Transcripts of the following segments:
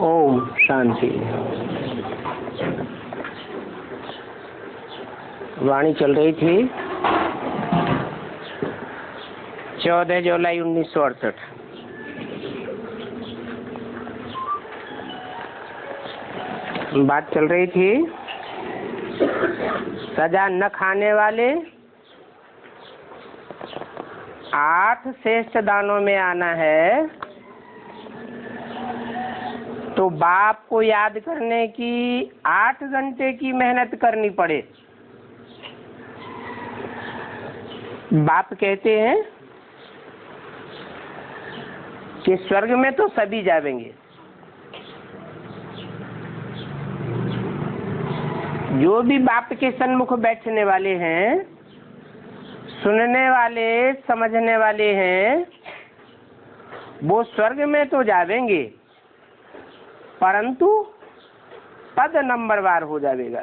ओम शांति। वाणी चल रही थी 14 जुलाई 1968। बात चल रही थी सजा न खाने वाले 8 श्रेष्ठ दानों में आना है तो बाप को याद करने की 8 घंटे की मेहनत करनी पड़े। बाप कहते हैं कि स्वर्ग में तो सभी जाएंगे, जो भी बाप के सन्मुख बैठने वाले हैं, सुनने वाले, समझने वाले हैं, वो स्वर्ग में तो जाएंगे, परंतु पद नंबरवार हो जाएगा।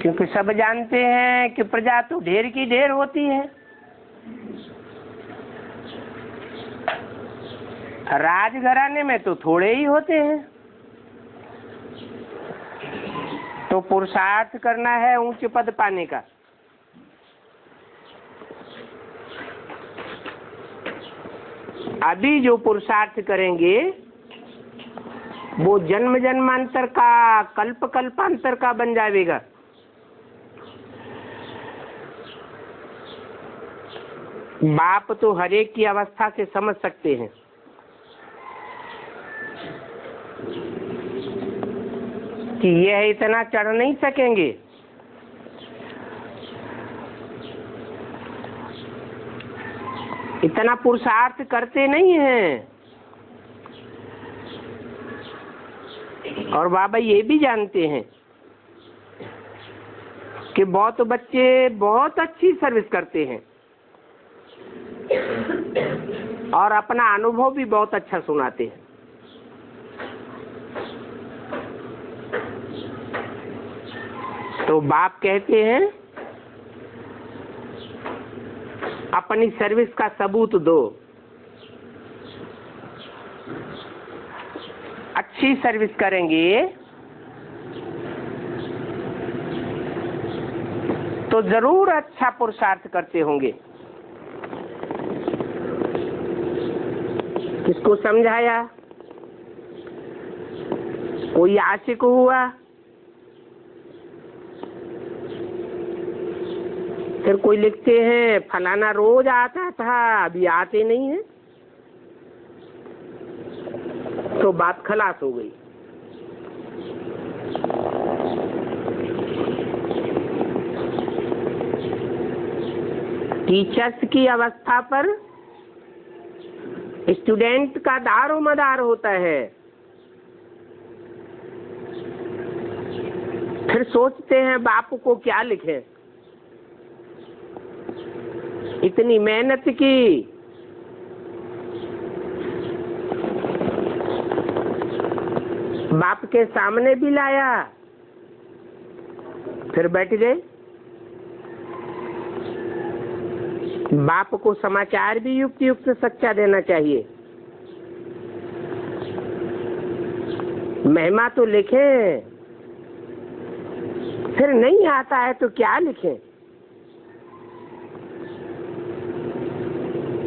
क्योंकि सब जानते हैं कि प्रजा तो ढेर की ढेर होती है। राजघराने में तो थोड़े ही होते हैं। तो पुरुषार्थ करना है ऊंच पद पाने का। अभी जो पुरुषार्थ करेंगे वो जन्म जन्मांतर का, कल्प कल्पांतर का बन जाएगा। बाप तो हरेक की अवस्था से समझ सकते हैं। कि यह इतना चढ़ नहीं सकेंगे, इतना पुरुषार्थ करते नहीं हैं। और बाबा ये भी जानते हैं कि बहुत बच्चे बहुत अच्छी सर्विस करते हैं और अपना अनुभव भी बहुत अच्छा सुनाते हैं। तो बाप कहते हैं अपनी सर्विस का सबूत दो। अच्छी सर्विस करेंगे तो जरूर अच्छा पुरुषार्थ करते होंगे। किसको समझाया? कोई आशिक हुआ, फिर कोई लिखते हैं फलाना रोज आता था, अभी आते नहीं है, तो बात खलास हो गई। टीचर्स की अवस्था पर स्टूडेंट का दारो मदार होता है। फिर सोचते हैं बाप को क्या लिखें, इतनी मेहनत की, बाप के सामने भी लाया, फिर बैठ गए। बाप को समाचार भी युक्त युक्त सच्चा देना चाहिए। महिमा तो लिखें, फिर नहीं आता है तो क्या लिखें?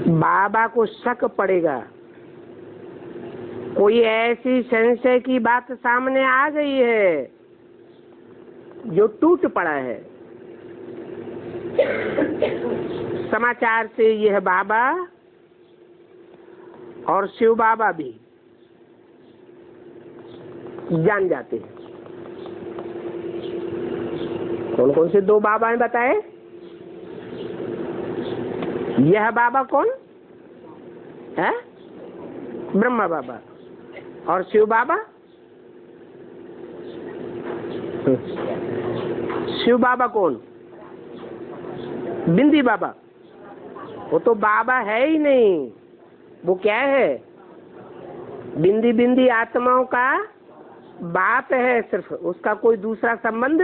बाबा को शक पड़ेगा। कोई ऐसी संशय की बात सामने आ गई है जो टूट पड़ा है। समाचार से यह बाबा और शिव बाबा भी जान जाते हैं। कौन कौन से 2 बाबा हैं बताए? यह बाबा कौन है? ब्रह्मा बाबा। और शिव बाबा? शिव बाबा कौन? बिंदी बाबा। वो तो बाबा है ही नहीं, वो क्या है? बिंदी बिंदी आत्माओं का बाप है सिर्फ, उसका कोई दूसरा संबंध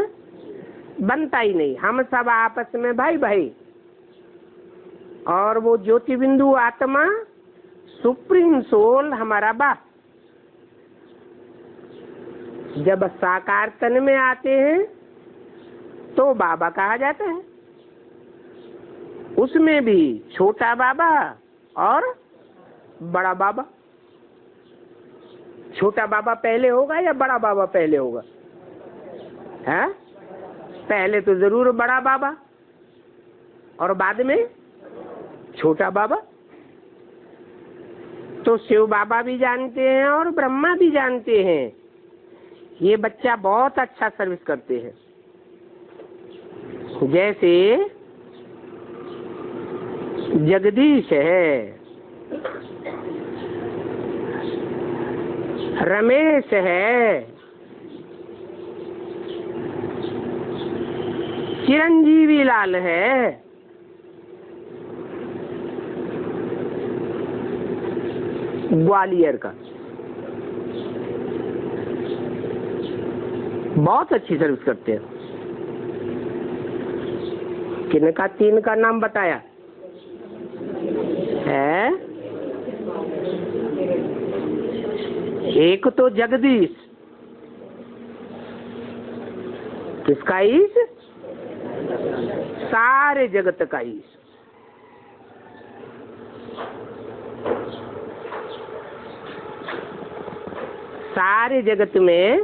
बनता ही नहीं। हम सब आपस में भाई भाई। और वो ज्योति बिंदु आत्मा सुप्रीम सोल हमारा बाप। जब साकार तन में आते हैं तो बाबा कहा जाता है। उसमें भी छोटा बाबा और बड़ा बाबा। छोटा बाबा पहले होगा या बड़ा बाबा पहले होगा? है पहले तो जरूर बड़ा बाबा और बाद में छोटा बाबा। तो शिव बाबा भी जानते हैं और ब्रह्मा भी जानते हैं ये बच्चा बहुत अच्छा सर्विस करते हैं। जैसे जगदीश है, रमेश है, चिरंजीवी लाल है, ग्वालियर का बहुत अच्छी सर्विस करते हैं। किनका तीन का नाम बताया है? एक तो जगदीश, किसका ईश? सारे जगत का ईश। सारे जगत में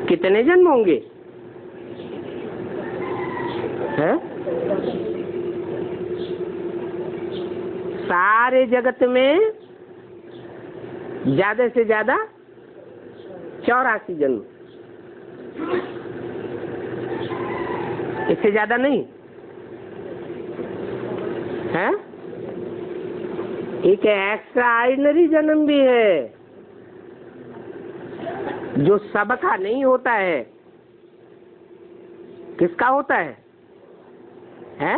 कितने जन्म होंगे? है? सारे जगत में ज्यादा से ज्यादा 84 जन्म, इससे ज्यादा नहीं है। एक एक्स्ट्रा ऑर्डिनरी जन्म भी है जो सबका नहीं होता है। किसका होता है? हैं?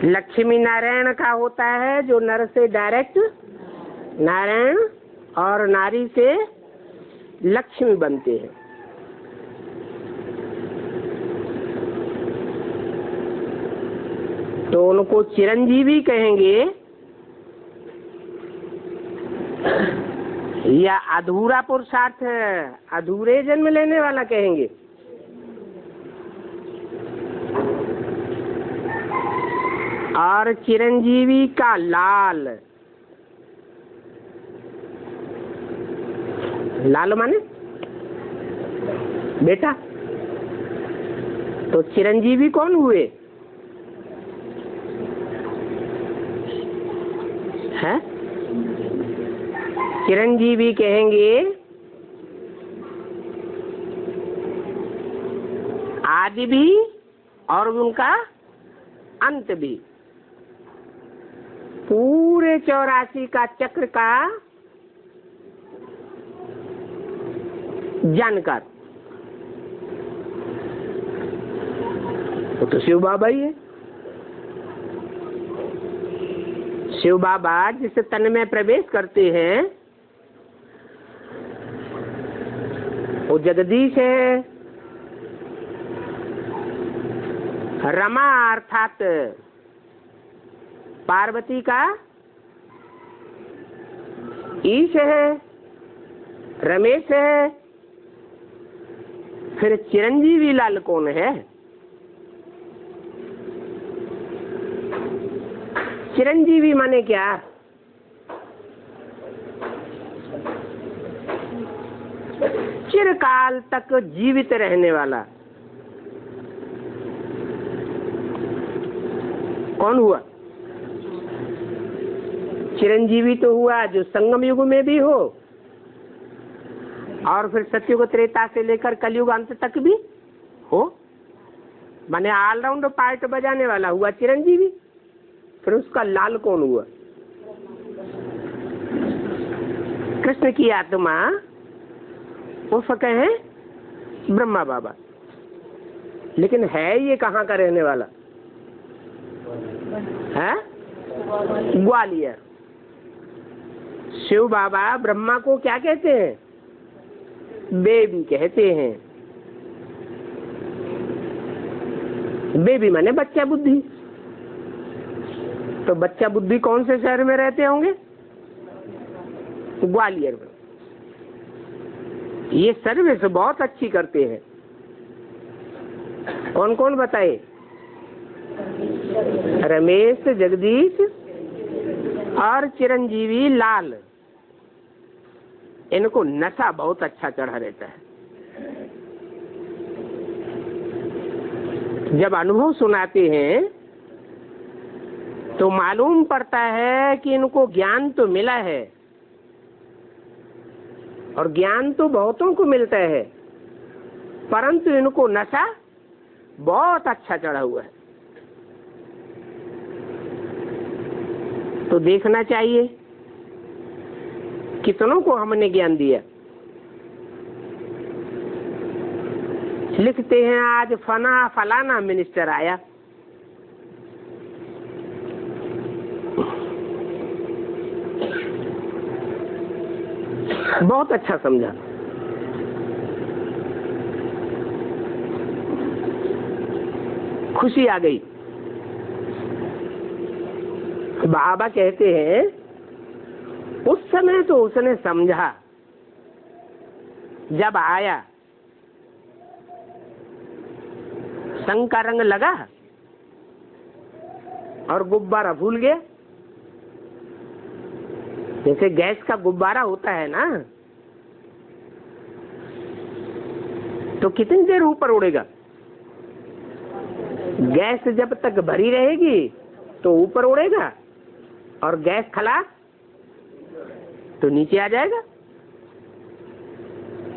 लक्ष्मी नारायण का होता है जो नर से डायरेक्ट नारायण और नारी से लक्ष्मी बनते हैं। तो उनको चिरंजीवी कहेंगे या अधूरा पुरुषार्थ अधूरे जन्म लेने वाला कहेंगे? और चिरंजीवी का लाल, लाल माने बेटा। तो चिरंजीवी कौन हुए? है? चिरंजीवी कहेंगे आदि भी और उनका अंत भी, पूरे 84 का चक्र का जानकार। वो तो शिव बाबा ही है। शिव बाबा जिस तन में प्रवेश करते हैं वो जगदीश है। रमा अर्थात पार्वती का ईश है, रमेश है। फिर चिरंजीवी लाल कौन है? चिरंजीवी माने क्या? चिरकाल तक जीवित रहने वाला। कौन हुआ? चिरंजीवी तो हुआ जो संगम युग में भी हो और फिर सतयुग त्रेता से लेकर कलयुग अंत तक भी हो, माने ऑलराउंड पार्ट बजाने वाला हुआ चिरंजीवी। फिर उसका लाल कौन हुआ? कृष्ण की आत्मा उस कहें ब्रह्मा बाबा। लेकिन है ये कहाँ का रहने वाला है? ग्वालियर। शिव बाबा ब्रह्मा को क्या कहते हैं? बेबी कहते हैं। बेबी माने बच्चा बुद्धि। तो बच्चा बुद्धि कौन से शहर में रहते होंगे? ग्वालियर में। ये सर्विस बहुत अच्छी करते हैं। कौन कौन बताए? रमेश, जगदीश और चिरंजीवी लाल। इनको नशा बहुत अच्छा चढ़ा रहता है। जब अनुभव सुनाते हैं तो मालूम पड़ता है कि इनको ज्ञान तो मिला है, और ज्ञान तो बहुतों को मिलता है, परंतु इनको नशा बहुत अच्छा चढ़ा हुआ है। तो देखना चाहिए कितनों को हमने ज्ञान दिया। लिखते हैं आज फलाना मिनिस्टर आया, बहुत अच्छा समझा, खुशी आ गई। बाबा कहते हैं उस समय तो उसने समझा, जब आया संग का रंग लगा और गुब्बारा भूल गया। जैसे गैस का गुब्बारा होता है ना, तो कितनी देर ऊपर उड़ेगा? गैस जब तक भरी रहेगी तो ऊपर उड़ेगा, और गैस खलास तो नीचे आ जाएगा।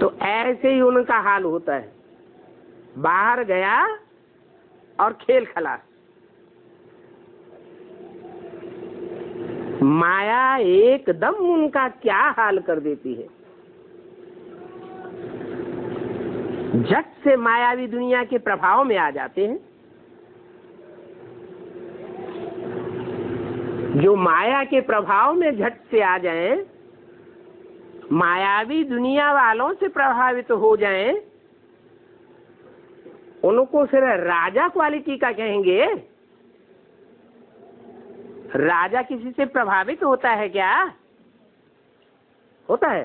तो ऐसे ही उनका हाल होता है। बाहर गया और खेल खलास। माया एकदम उनका क्या हाल कर देती है। झट से मायावी दुनिया के प्रभाव में आ जाते हैं। जो माया के प्रभाव में झट से आ जाएं, मायावी दुनिया वालों से प्रभावित हो जाएं, उनको फिर राजा क्वालिटी का कहेंगे। राजा किसी से प्रभावित होता है क्या? होता है?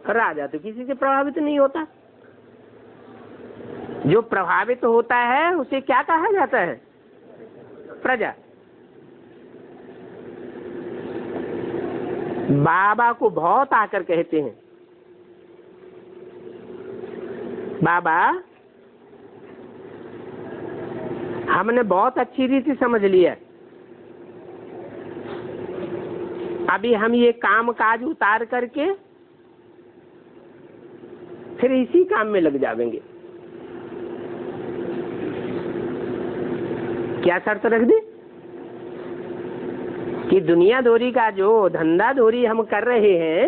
राजा तो किसी से प्रभावित नहीं होता। जो प्रभावित होता है उसे क्या कहा जाता है? प्रजा। बाबा को बहुत आकर कहते हैं, बाबा हमने बहुत अच्छी रीति समझ लिया, अभी हम ये काम काज उतार करके फिर इसी काम में लग जाएंगे। क्या शर्त रख दी कि दुनिया दोरी का जो धंधा दोरी हम कर रहे हैं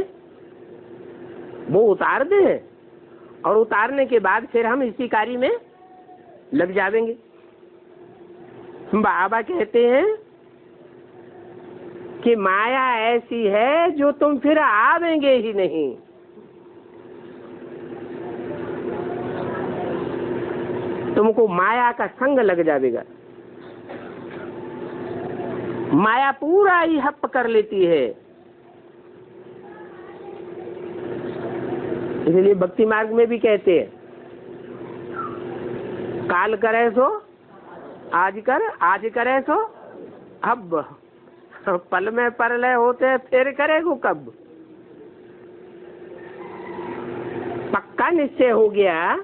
वो उतार दें, और उतारने के बाद फिर हम इसी कार्य में लग जाएंगे। बाबा कहते हैं कि माया ऐसी है जो तुम फिर आवेंगे ही नहीं। तुमको माया का संग लग जाएगा। माया पूरा ही हप कर लेती है। इसलिए भक्ति मार्ग में भी कहते हैं, काल करे सो आज कर, आज करे सो अब। पल में परलय होते फिर करेगो कब। पक्का निश्चय हो गया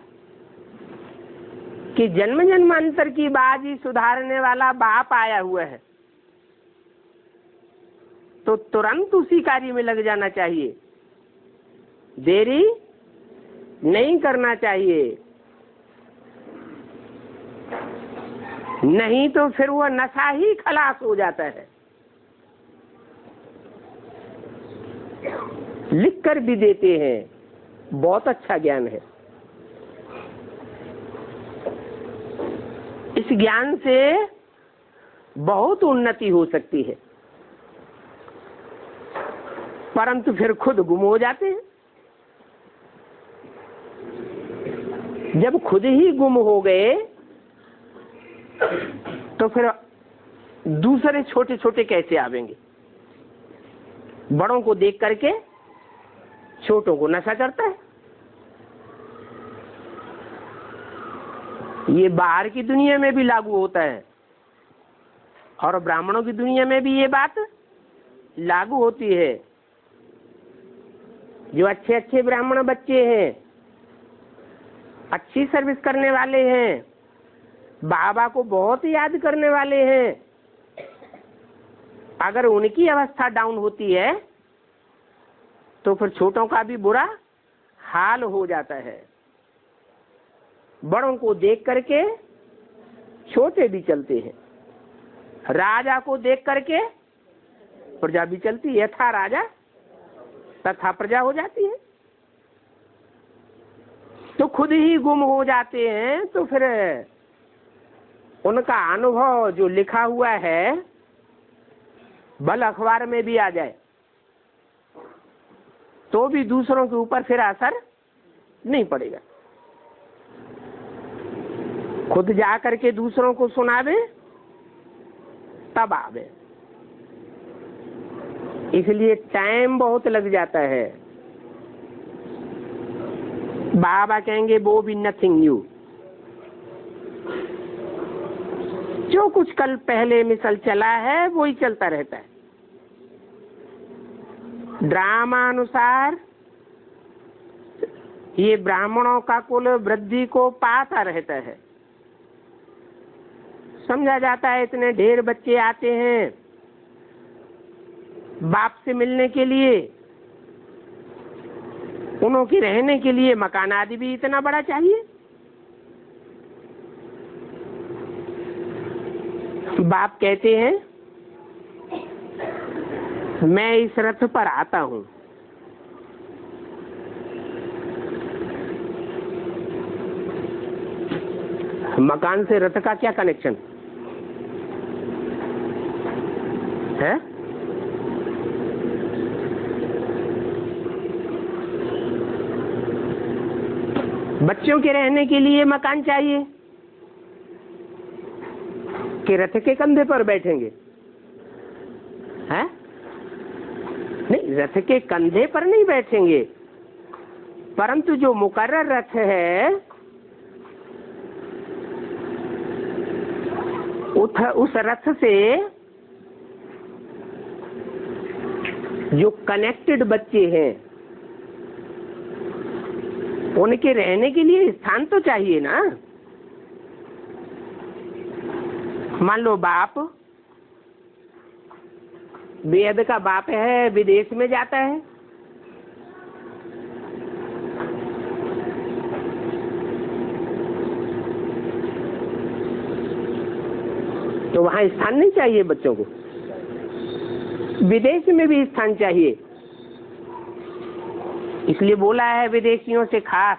कि जन्म जन्मांतर की बाजी सुधारने वाला बाप आया हुआ है, तो तुरंत उसी कार्य में लग जाना चाहिए, देरी नहीं करना चाहिए। नहीं तो फिर वह नशा ही खलास हो जाता है। लिख कर भी देते हैं, बहुत अच्छा ज्ञान है। इस ज्ञान से बहुत उन्नति हो सकती है, परंतु फिर खुद गुम हो जाते हैं। जब खुद ही गुम हो गए तो फिर दूसरे छोटे छोटे कैसे आवेंगे? बड़ों को देख करके छोटों को नशा चढ़ता है। ये बाहर की दुनिया में भी लागू होता है और ब्राह्मणों की दुनिया में भी ये बात लागू होती है। जो अच्छे अच्छे ब्राह्मण बच्चे हैं, अच्छी सर्विस करने वाले हैं, बाबा को बहुत याद करने वाले हैं, अगर उनकी अवस्था डाउन होती है तो फिर छोटों का भी बुरा हाल हो जाता है। बड़ों को देख करके छोटे भी चलते हैं, राजा को देख करके प्रजा भी चलती है, यथा राजा तथा प्रजा हो जाती है। तो खुद ही गुम हो जाते हैं। तो फिर उनका अनुभव जो लिखा हुआ है भल अखबार में भी आ जाए तो भी दूसरों के ऊपर फिर असर नहीं पड़ेगा। खुद जा करके दूसरों को सुनावे तब आवे। इसलिए टाइम बहुत लग जाता है। बाबा कहेंगे वो भी नथिंग न्यू, जो कुछ कल पहले मिसल चला है वो ही चलता रहता है। ड्रामा अनुसार ये ब्राह्मणों का कुल वृद्धि को पाता रहता है। समझा जाता है इतने ढेर बच्चे आते हैं बाप से मिलने के लिए, उन्हों के रहने के लिए मकान आदि भी इतना बड़ा चाहिए। बाप कहते हैं मैं इस रथ पर आता हूं, मकान से रथ का क्या कनेक्शन है? बच्चों के रहने के लिए मकान चाहिए कि रथ के कंधे पर बैठेंगे? हैं? नहीं, रथ के कंधे पर नहीं बैठेंगे, परंतु जो मुकर्रर रथ है उस रथ से जो कनेक्टेड बच्चे हैं उनके रहने के लिए स्थान तो चाहिए ना। मान लो बाप, वेद का बाप है, विदेश में जाता है, तो वहां स्थान नहीं चाहिए बच्चों को? विदेश में भी स्थान चाहिए, इसलिए बोला है विदेशियों से खास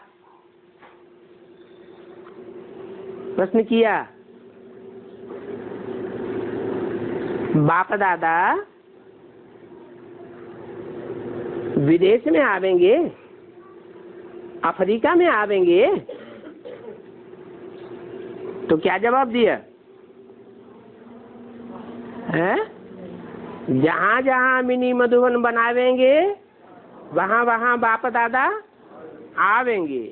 प्रश्न किया, बाप दादा विदेश में आवेंगे, अफ्रीका में आवेंगे, तो क्या जवाब दिया है? जहां जहां मिनी मधुबन बनावेंगे वहां वहां बाप दादा आवेंगे।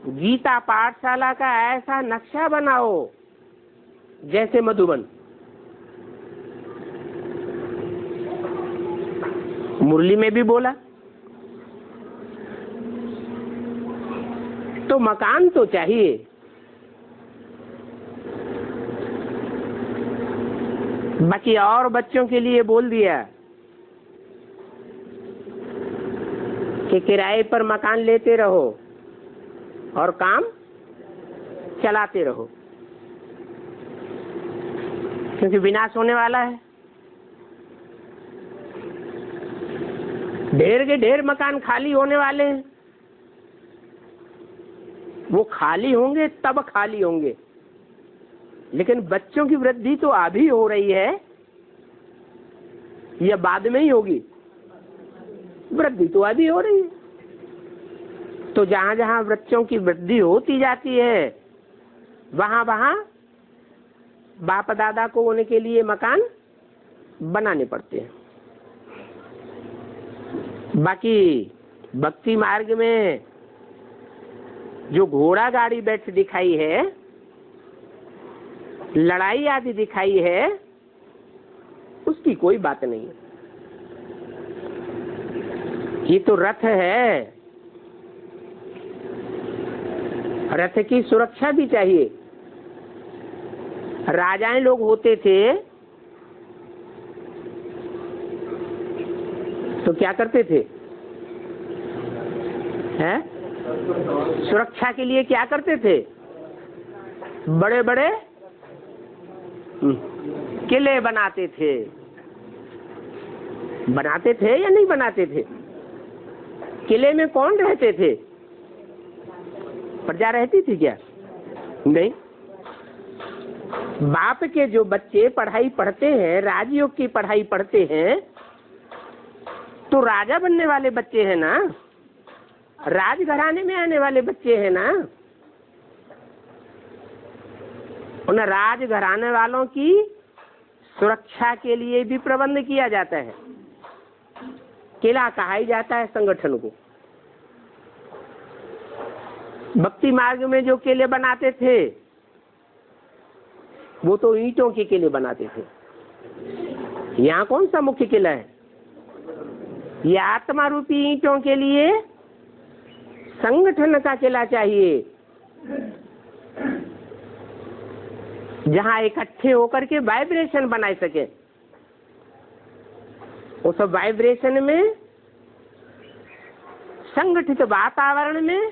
गीता पाठशाला का ऐसा नक्शा बनाओ जैसे मधुबन। मुरली में भी बोला। तो मकान तो चाहिए। बाकी और बच्चों के लिए बोल दिया कि किराए पर मकान लेते रहो और काम चलाते रहो, क्योंकि विनाश होने वाला है। ढेर के ढेर मकान खाली होने वाले हैं। वो खाली होंगे तब खाली होंगे, लेकिन बच्चों की वृद्धि तो अभी हो रही है या बाद में ही होगी? वृद्धि तो अभी हो रही है। तो जहां जहां बच्चों की वृद्धि होती जाती है वहां वहां बाप दादा को उनके लिए मकान बनाने पड़ते हैं। बाकी भक्ति मार्ग में जो घोड़ा गाड़ी बैठ दिखाई है, लड़ाई आदि दिखाई है, उसकी कोई बात नहीं है। ये तो रथ है, रथ की सुरक्षा भी चाहिए। राजाएं लोग होते थे तो क्या करते थे? हैं? सुरक्षा के लिए क्या करते थे? बड़े बड़े किले बनाते थे। बनाते थे या नहीं बनाते थे? किले में कौन रहते थे? प्रजा रहती थी क्या? नहीं। बाप के जो बच्चे पढ़ाई पढ़ते हैं, राजयोग की पढ़ाई पढ़ते हैं, तो राजा बनने वाले बच्चे हैं ना, राजघराने में आने वाले बच्चे हैं ना। उन राजघराने वालों की सुरक्षा के लिए भी प्रबंध किया जाता है। किला कहा ही जाता है संगठन को। भक्ति मार्ग में जो किले बनाते थे वो तो ईंटों के किले बनाते थे। यहाँ कौन सा मुख्य किला है? ये आत्मा रूपी ईंटों के लिए संगठन का किला चाहिए, जहाँ इकट्ठे होकर के वाइब्रेशन बना सके। उस वाइब्रेशन में, संगठित वातावरण में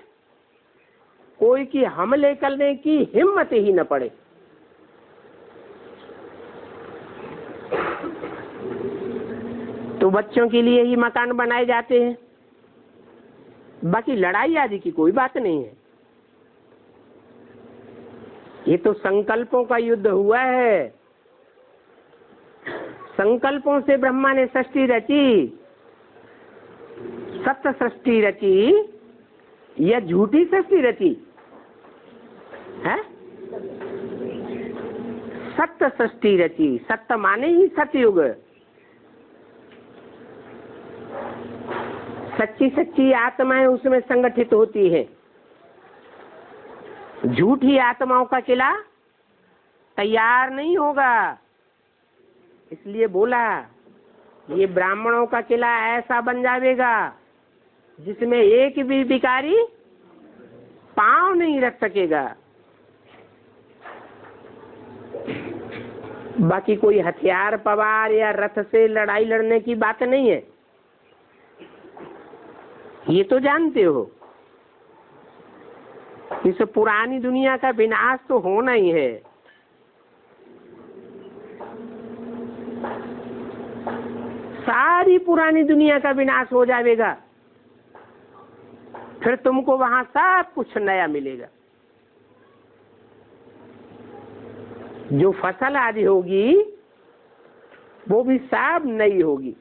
कोई की हमले करने की हिम्मत ही न पड़े। तो बच्चों के लिए ही मकान बनाए जाते हैं। बाकी लड़ाई आदि की कोई बात नहीं है। ये तो संकल्पों का युद्ध हुआ है। संकल्पों से ब्रह्मा ने सृष्टि रची, सत्य सृष्टि रची या झूठी सृष्टि रची है? सत्य सृष्टि रची। सत्य माने ही सतयुग। सच्ची सच्ची आत्माएं उसमें संगठित होती है। झूठी आत्माओं का किला तैयार नहीं होगा। इसलिए बोला ये ब्राह्मणों का किला ऐसा बन जाएगा जिसमें एक भी भिखारी पांव नहीं रख सकेगा। बाकी कोई हथियार पवार या रथ से लड़ाई लड़ने की बात नहीं है, ये तो जानते हो। इस पुरानी दुनिया का विनाश तो होना ही है। सारी पुरानी दुनिया का विनाश हो जाएगा, फिर तुमको वहां सब कुछ नया मिलेगा। जो फसल आदि होगी वो भी सब नई होगी,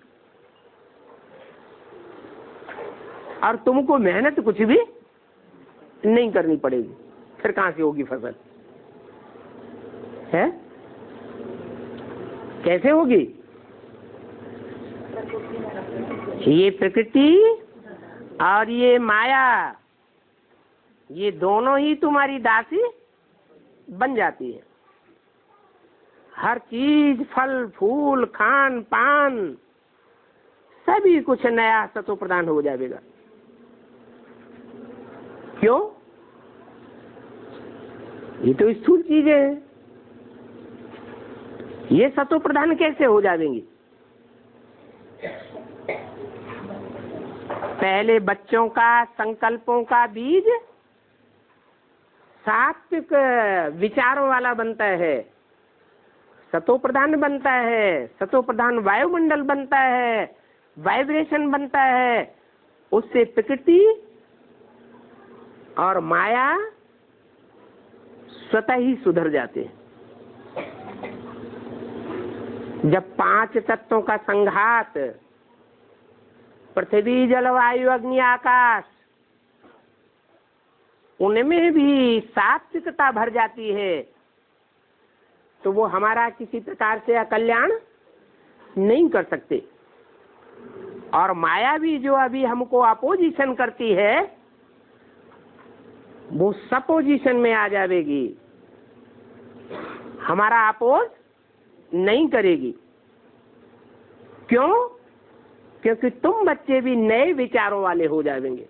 और तुमको मेहनत कुछ भी नहीं करनी पड़ेगी। फिर कहां से होगी फसल? है कैसे होगी? ये प्रकृति और ये माया, ये दोनों ही तुम्हारी दासी बन जाती है। हर चीज, फल फूल, खान पान, सभी कुछ नया सतो प्रदान हो जाएगा। क्यों? ये तो स्थूल चीजें हैं, ये सतो प्रधान कैसे हो जाएंगी? पहले बच्चों का संकल्पों का बीज सात्विक विचारों वाला बनता है, सतो प्रधान बनता है, सतो प्रधान वायुमंडल बनता है, वाइब्रेशन बनता है। उससे प्रकृति और माया स्वतः ही सुधर जाते हैं। जब 5 तत्वों का संघात, पृथ्वी जल वायु अग्नि आकाश, उनमें भी सात्विकता भर जाती है, तो वो हमारा किसी प्रकार से अकल्याण नहीं कर सकते। और माया भी जो अभी हमको अपोजिशन करती है वो सपोजिशन में आ जाएगी, हमारा अपोज नहीं करेगी। क्यों? क्योंकि तुम बच्चे भी नए विचारों वाले हो जाएंगे,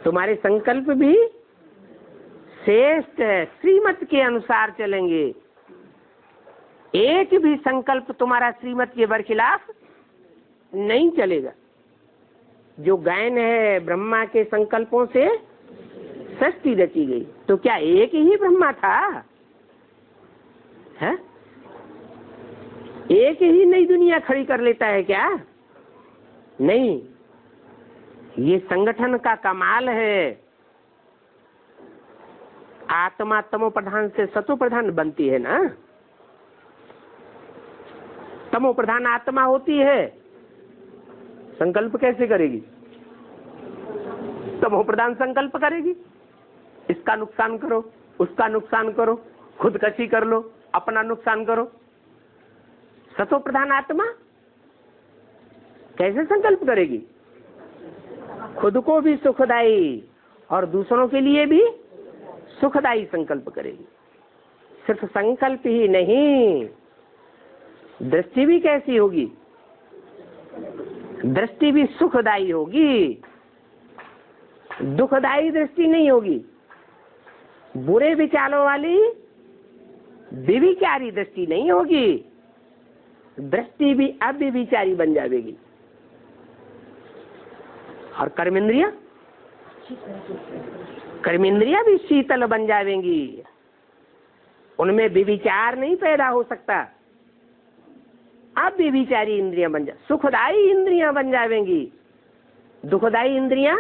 तुम्हारे संकल्प भी श्रेष्ठ श्रीमत के अनुसार चलेंगे। एक भी संकल्प तुम्हारा श्रीमत के बरखिलाफ नहीं चलेगा। जो गायन है ब्रह्मा के संकल्पों से सृष्टि रची गई, तो क्या एक ही ब्रह्मा था? है? एक ही नई दुनिया खड़ी कर लेता है क्या? नहीं, ये संगठन का कमाल है। आत्मा तमो प्रधान से सतो प्रधान बनती है ना। तमो प्रधान आत्मा होती है, संकल्प कैसे करेगी? तमो प्रधान संकल्प करेगी, इसका नुकसान करो, उसका नुकसान करो, खुदकशी कर लो, अपना नुकसान करो। सतो प्रधान आत्मा कैसे संकल्प करेगी? खुद को भी सुखदायी और दूसरों के लिए भी सुखदायी संकल्प करेगी। सिर्फ संकल्प ही नहीं, दृष्टि भी कैसी होगी? दृष्टि भी सुखदायी होगी, दुखदायी दृष्टि नहीं होगी। बुरे विचारों वाली विविचारी दृष्टि नहीं होगी, दृष्टि भी अव्यभिचारी बन जाएगी। और कर्मेंद्रिया भी शीतल बन जाएंगी, उनमें विविचार नहीं पैदा हो सकता। अब विविचारी इंद्रियां बन जा, सुखदायी इंद्रियां बन जाएंगी, दुखदायी इंद्रियां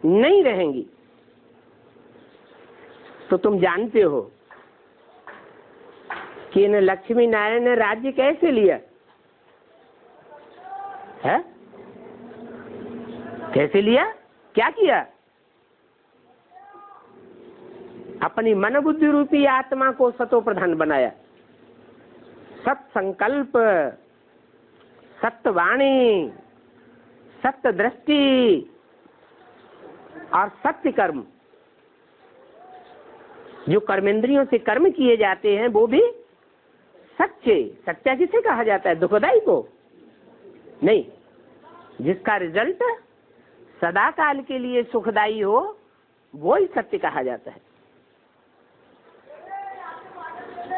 नहीं रहेंगी। तो तुम जानते हो कि इन लक्ष्मी नारायण ने राज्य कैसे लिया है? कैसे लिया? क्या किया? अपनी मन बुद्धि रूपी आत्मा को सतो प्रधान बनाया। सत संकल्प, सत्य वाणी, सत्य दृष्टि और सत्य कर्म, जो कर्मेंद्रियों से कर्म किए जाते हैं वो भी सच्चे। सच्चा किसे कहा जाता है? दुखदाई को नहीं, जिसका रिजल्ट सदा काल के लिए सुखदाई हो वो ही सत्य कहा जाता है।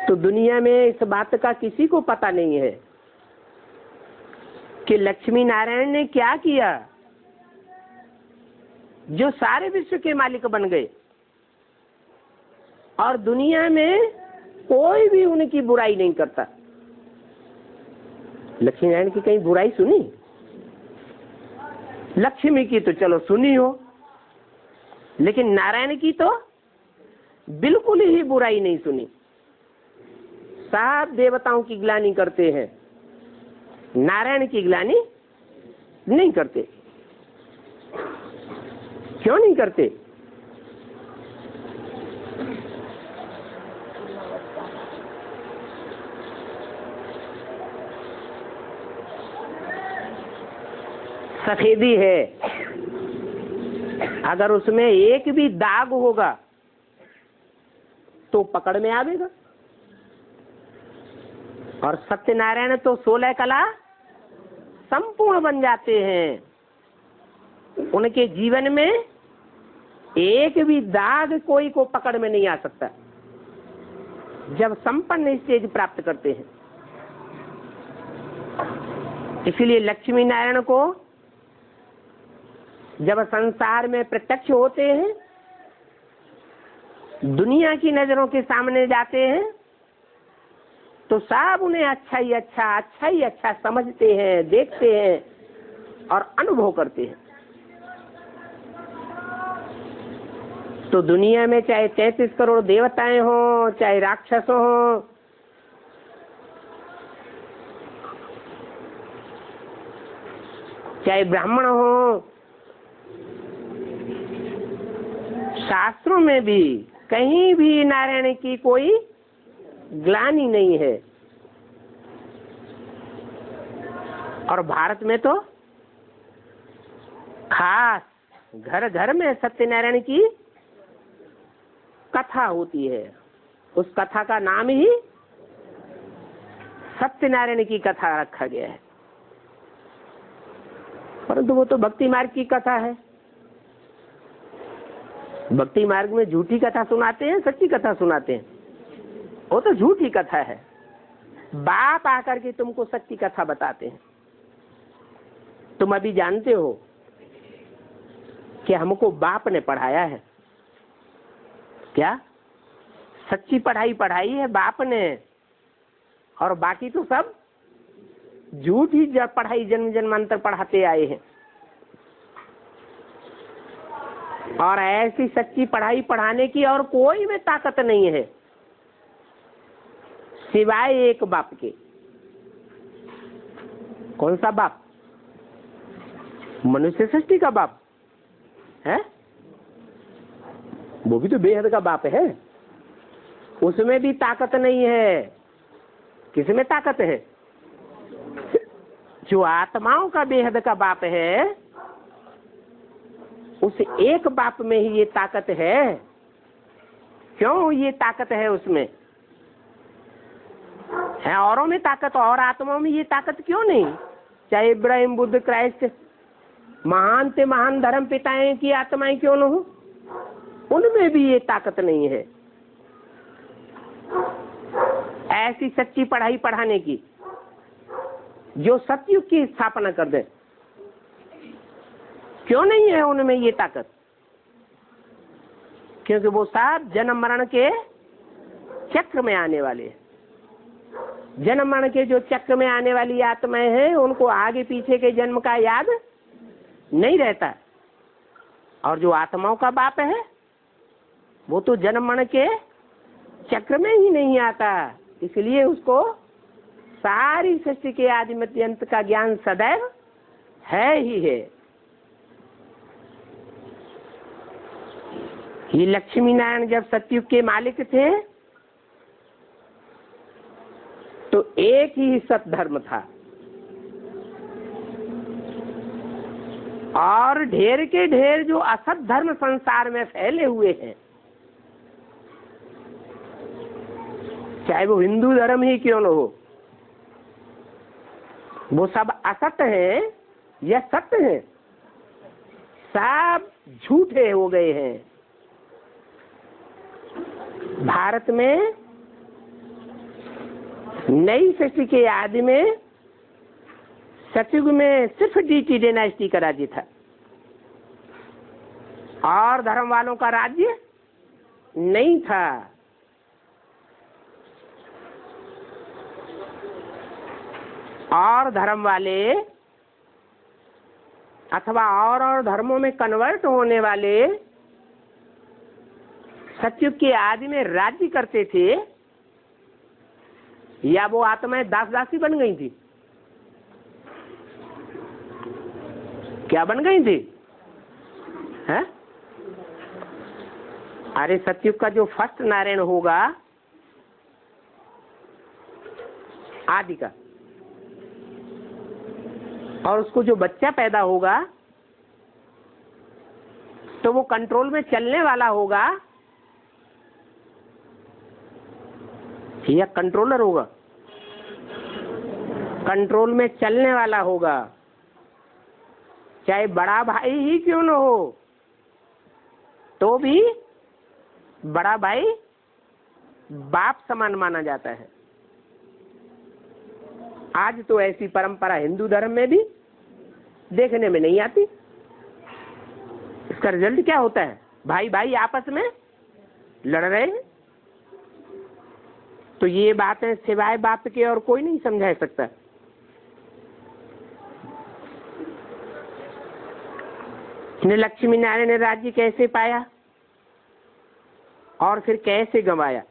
तो दुनिया में इस बात का किसी को पता नहीं है कि लक्ष्मी नारायण ने क्या किया जो सारे विश्व के मालिक बन गए, और दुनिया में कोई भी उनकी बुराई नहीं करता। लक्ष्मी नारायण की कहीं बुराई सुनी? लक्ष्मी की तो चलो सुनी हो, लेकिन नारायण की तो बिल्कुल ही बुराई नहीं सुनी। सब देवताओं की ग्लानि करते हैं, नारायण की ग्लानि नहीं करते। क्यों नहीं करते? सफेदी है, अगर उसमें एक भी दाग होगा तो पकड़ में आवेगा। और सत्यनारायण तो 16 कला संपूर्ण बन जाते हैं। उनके जीवन में एक भी दाग कोई को पकड़ में नहीं आ सकता जब संपन्न स्टेज प्राप्त करते हैं। इसलिए लक्ष्मी नारायण को जब संसार में प्रत्यक्ष होते हैं, दुनिया की नजरों के सामने जाते हैं, तो सब उन्हें अच्छा ही अच्छा समझते हैं, देखते हैं और अनुभव करते हैं। तो दुनिया में चाहे 33 करोड़ देवताएं हों, चाहे राक्षस हों, चाहे ब्राह्मण हों, शास्त्रों में भी कहीं भी नारायण की कोई ग्लानि नहीं है। और भारत में तो खास घर घर में सत्यनारायण की कथा होती है। उस कथा का नाम ही सत्यनारायण की कथा रखा गया है। परंतु वो तो भक्ति मार्ग की कथा है। भक्ति मार्ग में झूठी कथा सुनाते हैं, सच्ची कथा सुनाते हैं। वो तो झूठी कथा है। बाप आकर के तुमको सच्ची कथा बताते हैं। तुम अभी जानते हो कि हमको बाप ने पढ़ाया है। क्या सच्ची पढ़ाई पढ़ाई है बाप ने, और बाकी तो सब झूठी पढ़ाई जन्म जन्मांतर पढ़ाते आए हैं। और ऐसी सच्ची पढ़ाई पढ़ाने की और कोई में ताकत नहीं है सिवाय एक बाप के। कौन सा बाप? मनुष्य सृष्टि का बाप है। वो भी तो बेहद का बाप है। उसमें भी ताकत नहीं है। किसमें ताकत है? जो आत्माओं का बेहद का बाप है, उस एक बाप में ही ये ताकत है। क्यों ये ताकत है उसमें? है औरों में ताकत, और आत्माओं में ये ताकत क्यों नहीं? चाहे इब्राहिम, बुद्ध, क्राइस्ट, महान से महान धर्म पिताएं की आत्माएं क्यों न हो, उनमें भी ये ताकत नहीं है ऐसी सच्ची पढ़ाई पढ़ाने की जो सतयुग की स्थापना कर दे। क्यों नहीं है उनमें ये ताकत? क्योंकि वो सब जन्म मरण के चक्र में आने वाले हैं। जन्म मरण के जो चक्र में आने वाली आत्माएं हैं, उनको आगे पीछे के जन्म का याद नहीं रहता। और जो आत्माओं का बाप है, वो तो जन्म मरण के चक्र में ही नहीं आता। इसलिए उसको सारी सृष्टि के आदि मध्य अंत का ज्ञान सदैव है ही है। ये लक्ष्मी नारायण जब सतयुग के मालिक थे तो एक ही सत धर्म था, और ढेर के ढेर जो असत धर्म संसार में फैले हुए हैं, चाहे वो हिंदू धर्म ही क्यों न हो, वो सब असत है या सत्य है, सब झूठे हो गए हैं। भारत में नई सृष्टि के आदि में सतयुग में सिर्फ डीटी डायनेस्टी का राज्य था, और धर्म वालों का राज्य नहीं था। और धर्म वाले अथवा और धर्मों में कन्वर्ट होने वाले सतयुग के आदि में राज्य करते थे, या वो आत्माएं दास दासी बन गई थी? क्या बन गई थी? हैं? अरे सतयुग का जो फर्स्ट नारायण होगा आदि का, और उसको जो बच्चा पैदा होगा तो वो कंट्रोल में चलने वाला होगा या कंट्रोलर होगा? कंट्रोल में चलने वाला होगा। चाहे बड़ा भाई ही क्यों न हो, तो भी बड़ा भाई बाप समान माना जाता है। आज तो ऐसी परंपरा हिंदू धर्म में भी देखने में नहीं आती। इसका रिजल्ट क्या होता है? भाई भाई आपस में लड़ रहे हैं। तो ये बातें सिवाय बाप के और कोई नहीं समझा सकता। ने लक्ष्मी नारायण ने राज्य कैसे पाया और फिर कैसे गंवाया,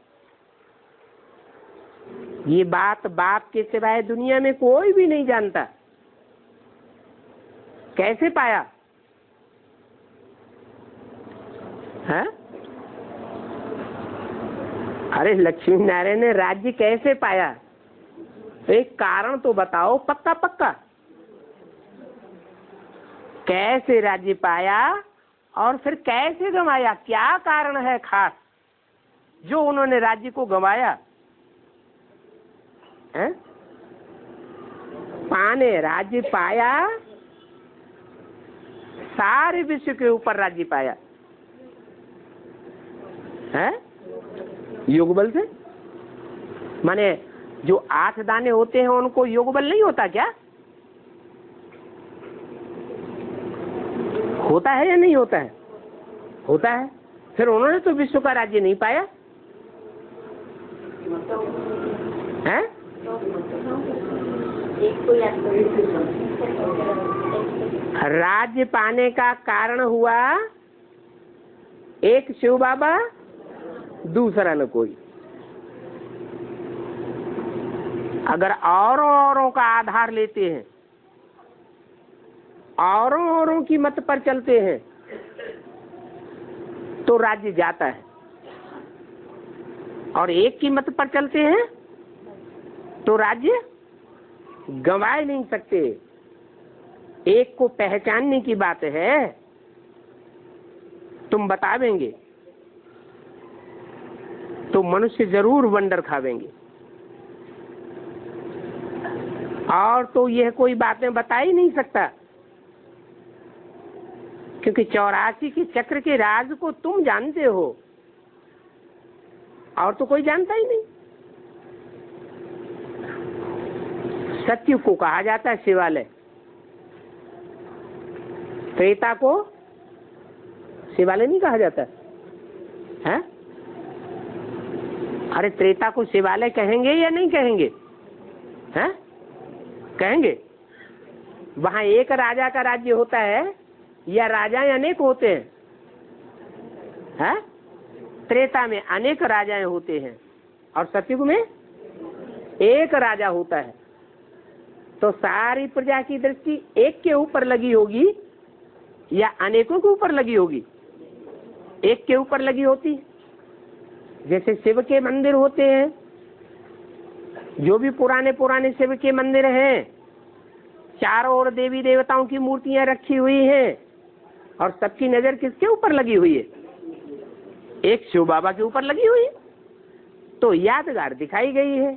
ये बात बाप के सिवाय दुनिया में कोई भी नहीं जानता। कैसे पाया है? अरे लक्ष्मी नारायण ने राज्य कैसे पाया? एक कारण तो बताओ पक्का पक्का। कैसे राज्य पाया और फिर कैसे गंवाया? क्या कारण है खास जो उन्होंने राज्य को गंवाया? पाने राज्य पाया, सारे विश्व के ऊपर राज्य पाया है योगबल से। माने जो 8 दाने होते हैं उनको योगबल नहीं होता क्या? होता है या नहीं होता है? होता है। फिर उन्होंने तो विश्व का राज्य नहीं पाया है? राज्य पाने का कारण हुआ एक शिव बाबा, दूसरा न कोई। अगर औरों का आधार लेते हैं, औरों की मत पर चलते हैं तो राज्य जाता है, और एक की मत पर चलते हैं तो राज्य गंवा नहीं सकते। एक को पहचानने की बात है, तुम बता देंगे तो मनुष्य जरूर वंडर खावेंगे। और तो यह कोई बातें बता ही नहीं सकता, क्योंकि 84 के चक्र के राज को तुम जानते हो और तो कोई जानता ही नहीं। सतयुग को कहा जाता है शिवालय, त्रेता को शिवालय नहीं कहा जाता है? अरे त्रेता को शिवालय कहेंगे या नहीं कहेंगे? हैं? कहेंगे। वहां एक राजा का राज्य होता है या राजा अनेक होते हैं? हैं? त्रेता में अनेक राजाएं होते हैं और सतयुग में एक राजा होता है। तो सारी प्रजा की दृष्टि एक के ऊपर लगी होगी या अनेकों के ऊपर लगी होगी? एक के ऊपर लगी होती। जैसे शिव के मंदिर होते हैं, जो भी पुराने शिव के मंदिर हैं, चारों ओर देवी देवताओं की मूर्तियां रखी हुई हैं और सबकी नजर किसके ऊपर लगी हुई है? एक शिव बाबा के ऊपर लगी हुई है। तो यादगार दिखाई गई है,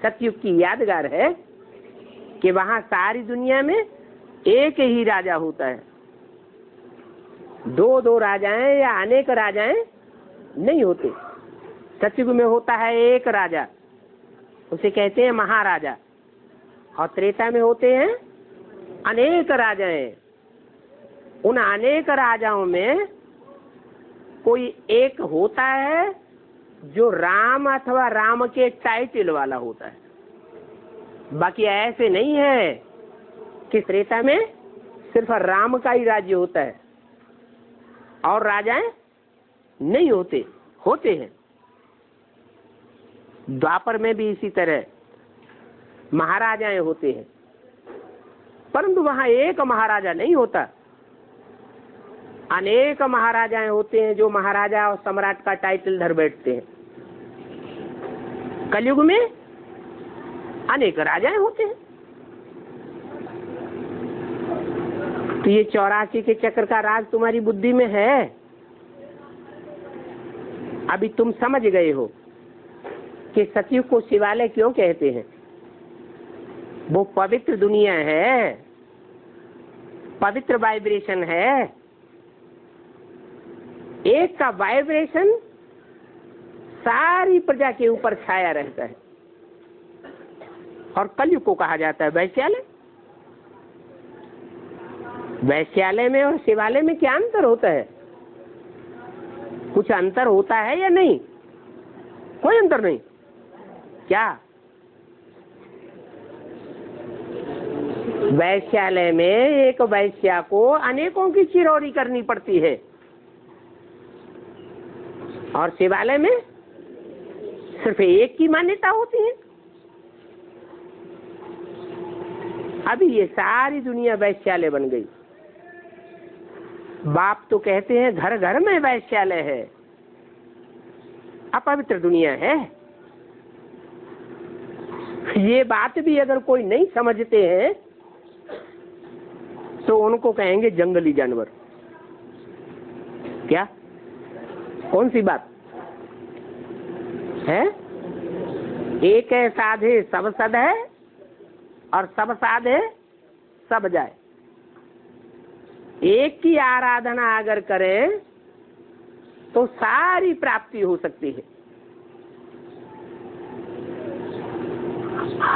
सतयुग की यादगार है कि वहां सारी दुनिया में एक ही राजा होता है, दो राजाएं या अनेक राजाएं नहीं होते। सतयुग में होता है एक राजा, उसे कहते हैं महाराजा, और त्रेता में होते हैं अनेक राजाएं। उन अनेक राजाओं में कोई एक होता है जो राम अथवा राम के टाइटल वाला होता है। बाकी ऐसे नहीं है कि त्रेता में सिर्फ राम का ही राज्य होता है और राजाएं नहीं होते, होते हैं। द्वापर में भी इसी तरह महाराजाएं होते हैं, परंतु वहां एक महाराजा नहीं होता, अनेक महाराजाएं होते हैं जो महाराजा और सम्राट का टाइटल धर बैठते हैं। कलयुग में अनेक राजाएं होते हैं। तो ये 84 के चक्र का राज तुम्हारी बुद्धि में है। अभी तुम समझ गए हो कि सतयुग को शिवालय क्यों कहते हैं। वो पवित्र दुनिया है, पवित्र वाइब्रेशन है। एक का वाइब्रेशन सारी प्रजा के ऊपर छाया रहता है, और कलयुग को कहा जाता है वैश्यालय। वैश्यालय में और शिवालय में क्या अंतर होता है? कुछ अंतर होता है या नहीं? कोई अंतर नहीं। क्या? वैश्यालय में एक वैश्या को अनेकों की चिरौरी करनी पड़ती है, और शिवालय में सिर्फ एक की मान्यता होती है। अभी ये सारी दुनिया वैश्यालय बन गई। बाप तो कहते हैं घर घर में वैश्यालय है, अपवित्र दुनिया है। ये बात भी अगर कोई नहीं समझते हैं तो उनको कहेंगे जंगली जानवर। क्या, कौन सी बात है? एक है साधे सब सद है और सब साधे सब जाए। एक की आराधना अगर करें तो सारी प्राप्ति हो सकती है,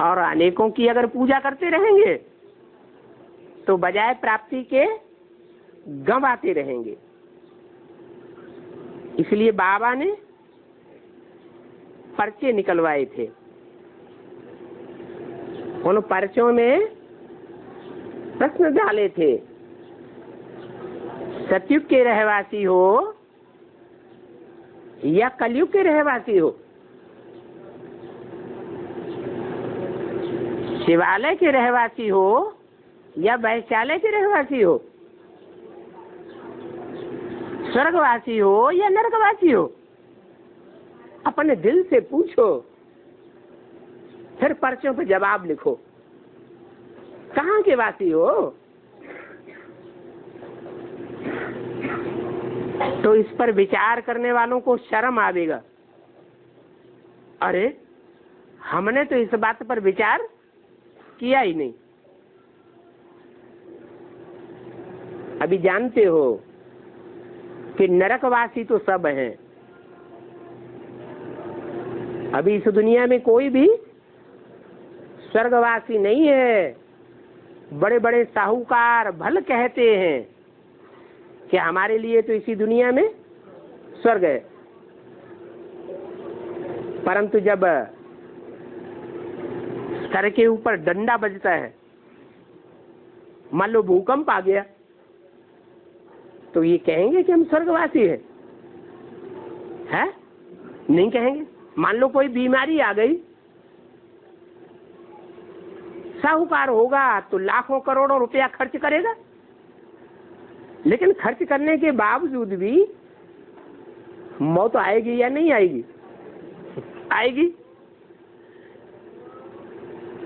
और अनेकों की अगर पूजा करते रहेंगे तो बजाय प्राप्ति के गंवाते रहेंगे। इसलिए बाबा ने पर्चे निकलवाए थे। उन पर्चों में प्रश्न डाले थे, सतयुग के रहवासी हो या कलयुग के रहवासी हो, शिवालय के रहवासी हो या वैश्यालय के रहवासी हो, स्वर्गवासी हो या नरकवासी हो, अपने दिल से पूछो, फिर पर्चों पे जवाब लिखो। कहाँ के वासी हो? तो इस पर विचार करने वालों को शर्म आवेगा। अरे हमने तो इस बात पर विचार किया ही नहीं। अभी जानते हो कि नरकवासी तो सब हैं। अभी इस दुनिया में कोई भी स्वर्गवासी नहीं है। बड़े बड़े साहूकार भल कहते हैं कि हमारे लिए तो इसी दुनिया में स्वर्ग है, परंतु जब सर के ऊपर डंडा बजता है, मान लो भूकंप आ गया, तो ये कहेंगे कि हम स्वर्गवासी हैं? नहीं कहेंगे। मान लो कोई बीमारी आ गई, साहूकार होगा तो लाखों करोड़ों रुपया खर्च करेगा, लेकिन खर्च करने के बावजूद भी मौत आएगी या नहीं आएगी? आएगी।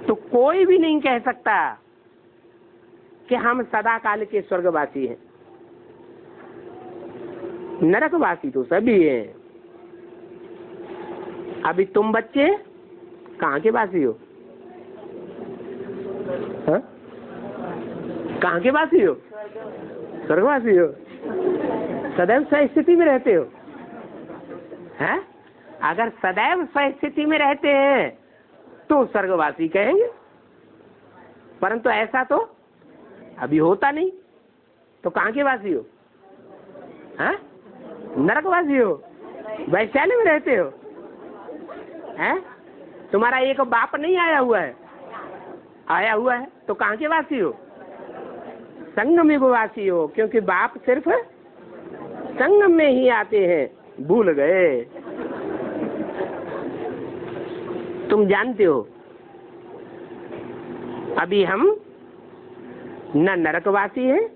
तो कोई भी नहीं कह सकता कि हम सदा काल के स्वर्गवासी हैं। नरकवासी तो सभी हैं। अभी तुम बच्चे कहाँ के वासी हो? कहाँ के वासी हो? स्वर्गवासी हो। सदैव स्वस्थिति में रहते हो। हैं? अगर सदैव स्वस्थिति में रहते हैं तो स्वर्गवासी कहेंगे, परंतु ऐसा तो अभी होता नहीं। तो कहाँ के वासी हो? हैं? नरकवासी हो। वैश्यालय में रहते हो। हैं? तुम्हारा एक बाप नहीं आया हुआ है? आया हुआ है। तो कहाँ के वासी हो? संगम युग वासी हो, क्योंकि बाप सिर्फ संगम में ही आते हैं। भूल गए। तुम जानते हो अभी हम न नरकवासी हैं,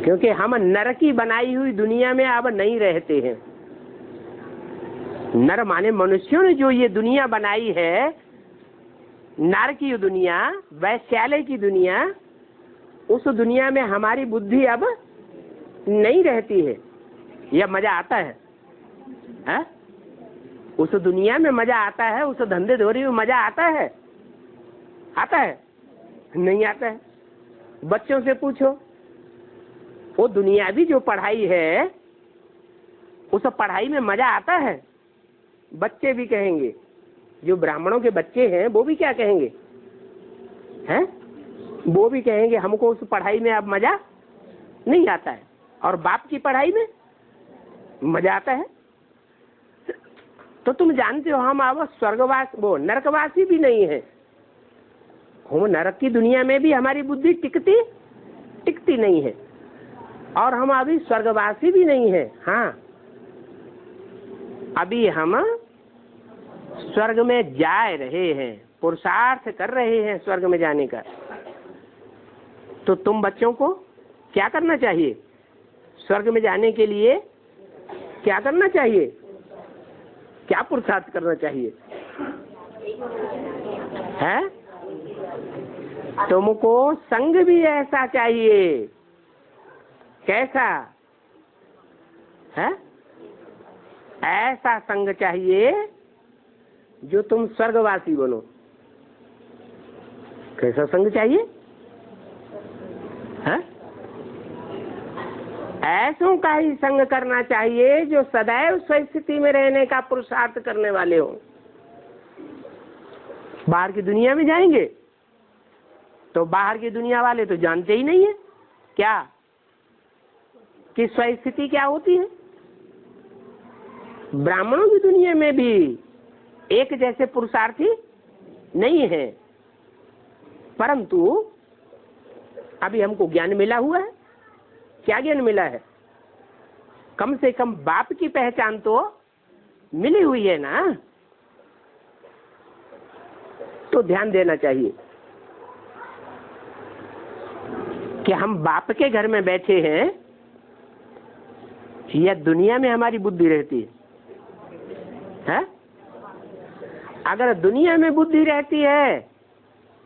क्योंकि हम नरक की बनाई हुई दुनिया में अब नहीं रहते हैं। नर माने मनुष्यों ने जो ये दुनिया बनाई है, नर की दुनिया, वैश्यालय की दुनिया, उस दुनिया में हमारी बुद्धि अब नहीं रहती है। यह मजा आता है? उस दुनिया में मजा आता है? उस धंधे धोरी में मजा आता है? आता है? नहीं आता है। बच्चों से पूछो, वो दुनियावी जो पढ़ाई है, उस पढ़ाई में मजा आता है? बच्चे भी कहेंगे। जो ब्राह्मणों के बच्चे हैं वो भी क्या कहेंगे? हैं? वो भी कहेंगे हमको उस पढ़ाई में अब मजा नहीं आता है। और बाप की पढ़ाई में मजा आता है। तो तुम जानते हो हम अब स्वर्गवास वो नरकवासी भी नहीं है। हम नरक की दुनिया में भी हमारी बुद्धि टिकती नहीं है, और हम अभी स्वर्गवासी भी नहीं है। हाँ, अभी हम स्वर्ग में जा रहे हैं, पुरुषार्थ कर रहे हैं स्वर्ग में जाने का। तो तुम बच्चों को क्या करना चाहिए? स्वर्ग में जाने के लिए क्या करना चाहिए? क्या पुरुषार्थ करना चाहिए? है? तुमको संग भी ऐसा चाहिए। कैसा है? ऐसा संग चाहिए जो तुम स्वर्गवासी बनो। कैसा संग चाहिए? है? ऐसों का ही संग करना चाहिए जो सदैव स्वस्थिति में रहने का पुरुषार्थ करने वाले हो। बाहर की दुनिया में जाएंगे तो बाहर की दुनिया वाले तो जानते ही नहीं है क्या कि स्वस्थिति क्या होती है। ब्राह्मणों की दुनिया में भी एक जैसे पुरुषार्थी नहीं है, परंतु अभी हमको ज्ञान मिला हुआ है। क्या ज्ञान मिला है? कम से कम बाप की पहचान तो मिली हुई है ना, तो ध्यान देना चाहिए कि हम बाप के घर में बैठे हैं या दुनिया में हमारी बुद्धि रहती है? अगर दुनिया में बुद्धि रहती है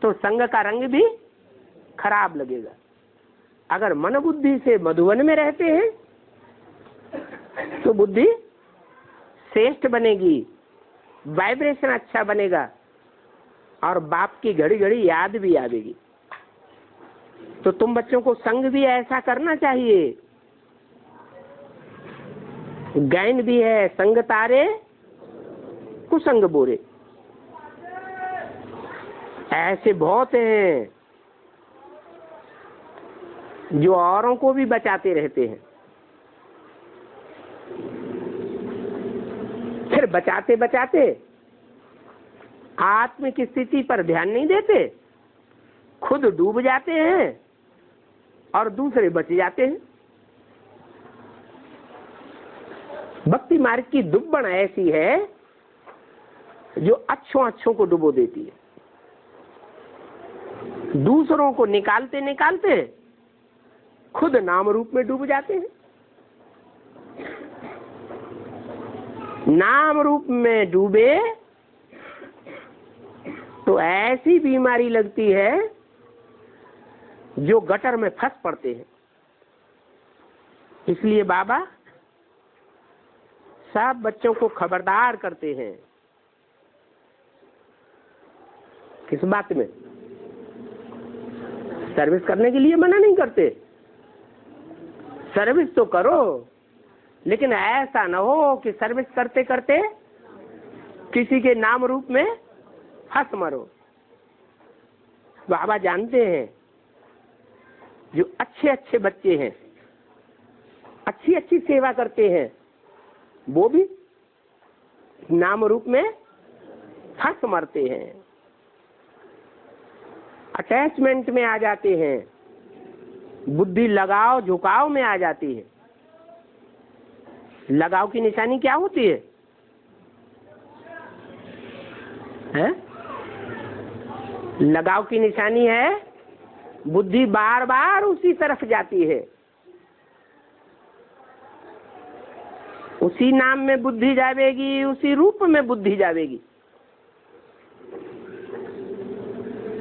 तो संग का रंग भी खराब लगेगा। अगर मन बुद्धि से मधुवन में रहते हैं तो बुद्धि श्रेष्ठ बनेगी, वाइब्रेशन अच्छा बनेगा और बाप की घड़ी घड़ी याद भी आएगी। तो तुम बच्चों को संग भी ऐसा करना चाहिए। गायन भी है, संग तारे कुसंग बोरे। ऐसे बहुत हैं जो औरों को भी बचाते रहते हैं, फिर बचाते बचाते आत्म की स्थिति पर ध्यान नहीं देते, खुद डूब जाते हैं और दूसरे बच जाते हैं। भक्ति मार्ग की दुब्बन ऐसी है जो अच्छों को डुबो देती है। दूसरों को निकालते निकालते खुद नाम रूप में डूब जाते हैं। नाम रूप में डूबे तो ऐसी बीमारी लगती है जो गटर में फंस पड़ते हैं। इसलिए बाबा सब बच्चों को खबरदार करते हैं। किस बात में? सर्विस करने के लिए मना नहीं करते, सर्विस तो करो, लेकिन ऐसा न हो कि सर्विस करते करते किसी के नाम रूप में फंस मरो। बाबा जानते हैं जो अच्छे अच्छे बच्चे हैं, अच्छी अच्छी सेवा करते हैं, वो भी नाम रूप में फंस मरते हैं, अटैचमेंट में आ जाते हैं, बुद्धि लगाव झुकाव में आ जाती है। लगाव की निशानी क्या होती है? हैं? लगाव की निशानी है बुद्धि बार बार उसी तरफ जाती है, उसी नाम में बुद्धि जावेगी, उसी रूप में बुद्धि जावेगी।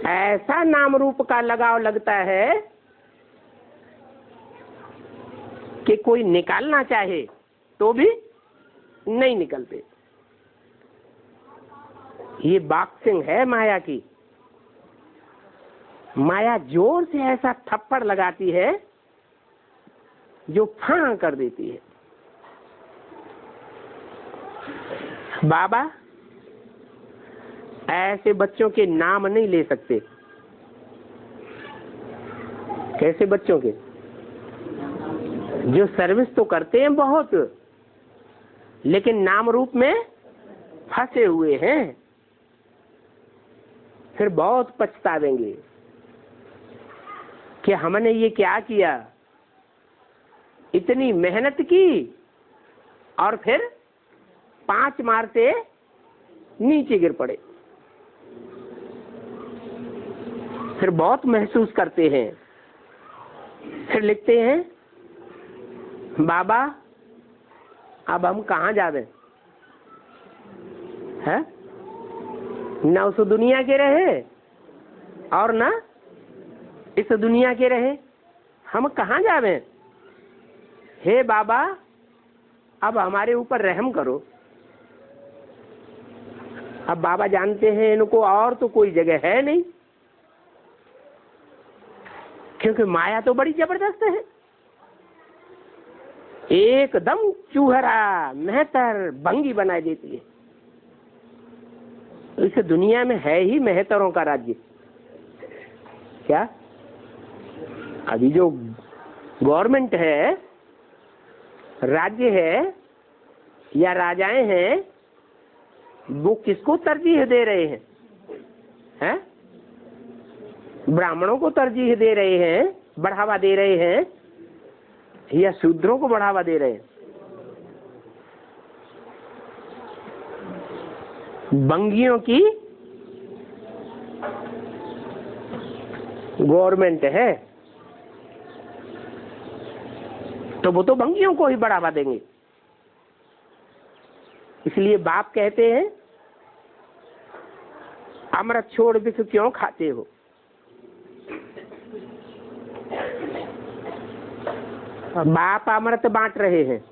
ऐसा नाम रूप का लगाव लगता है कि कोई निकालना चाहे तो भी नहीं निकलते। ये बॉक्सिंग है माया की। माया जोर से ऐसा थप्पड़ लगाती है जो फां कर देती है। बाबा ऐसे बच्चों के नाम नहीं ले सकते। कैसे बच्चों के? जो सर्विस तो करते हैं बहुत, लेकिन नाम रूप में फंसे हुए हैं, फिर बहुत पछतावेंगे कि हमने ये क्या किया, इतनी मेहनत की और फिर 5 मारते नीचे गिर पड़े। फिर बहुत महसूस करते हैं। फिर लिखते हैं, बाबा अब हम कहाँ जावे है? न उस दुनिया के रहे और न इस दुनिया के रहे, हम कहाँ जावे? हे बाबा अब हमारे ऊपर रहम करो। अब बाबा जानते हैं इनको और तो कोई जगह है नहीं, क्योंकि माया तो बड़ी जबरदस्त है, एकदम चूहरा मेहतर भंगी बना देती है। इस दुनिया में है ही मेहतरों का राज्य। क्या अभी जो गवर्नमेंट है, राज्य है या राजाएं हैं, वो किसको तरजीह दे रहे हैं? हैं? ब्राह्मणों को तरजीह दे रहे हैं, बढ़ावा दे रहे हैं, या शूद्रों को बढ़ावा दे रहे हैं? बंगियों की गवर्नमेंट है तो वो तो बंगियों को ही बढ़ावा देंगे। इसलिए बाप कहते हैं अमृत छोड़ विष क्यों खाते हो? बाप अमृत बांट रहे हैं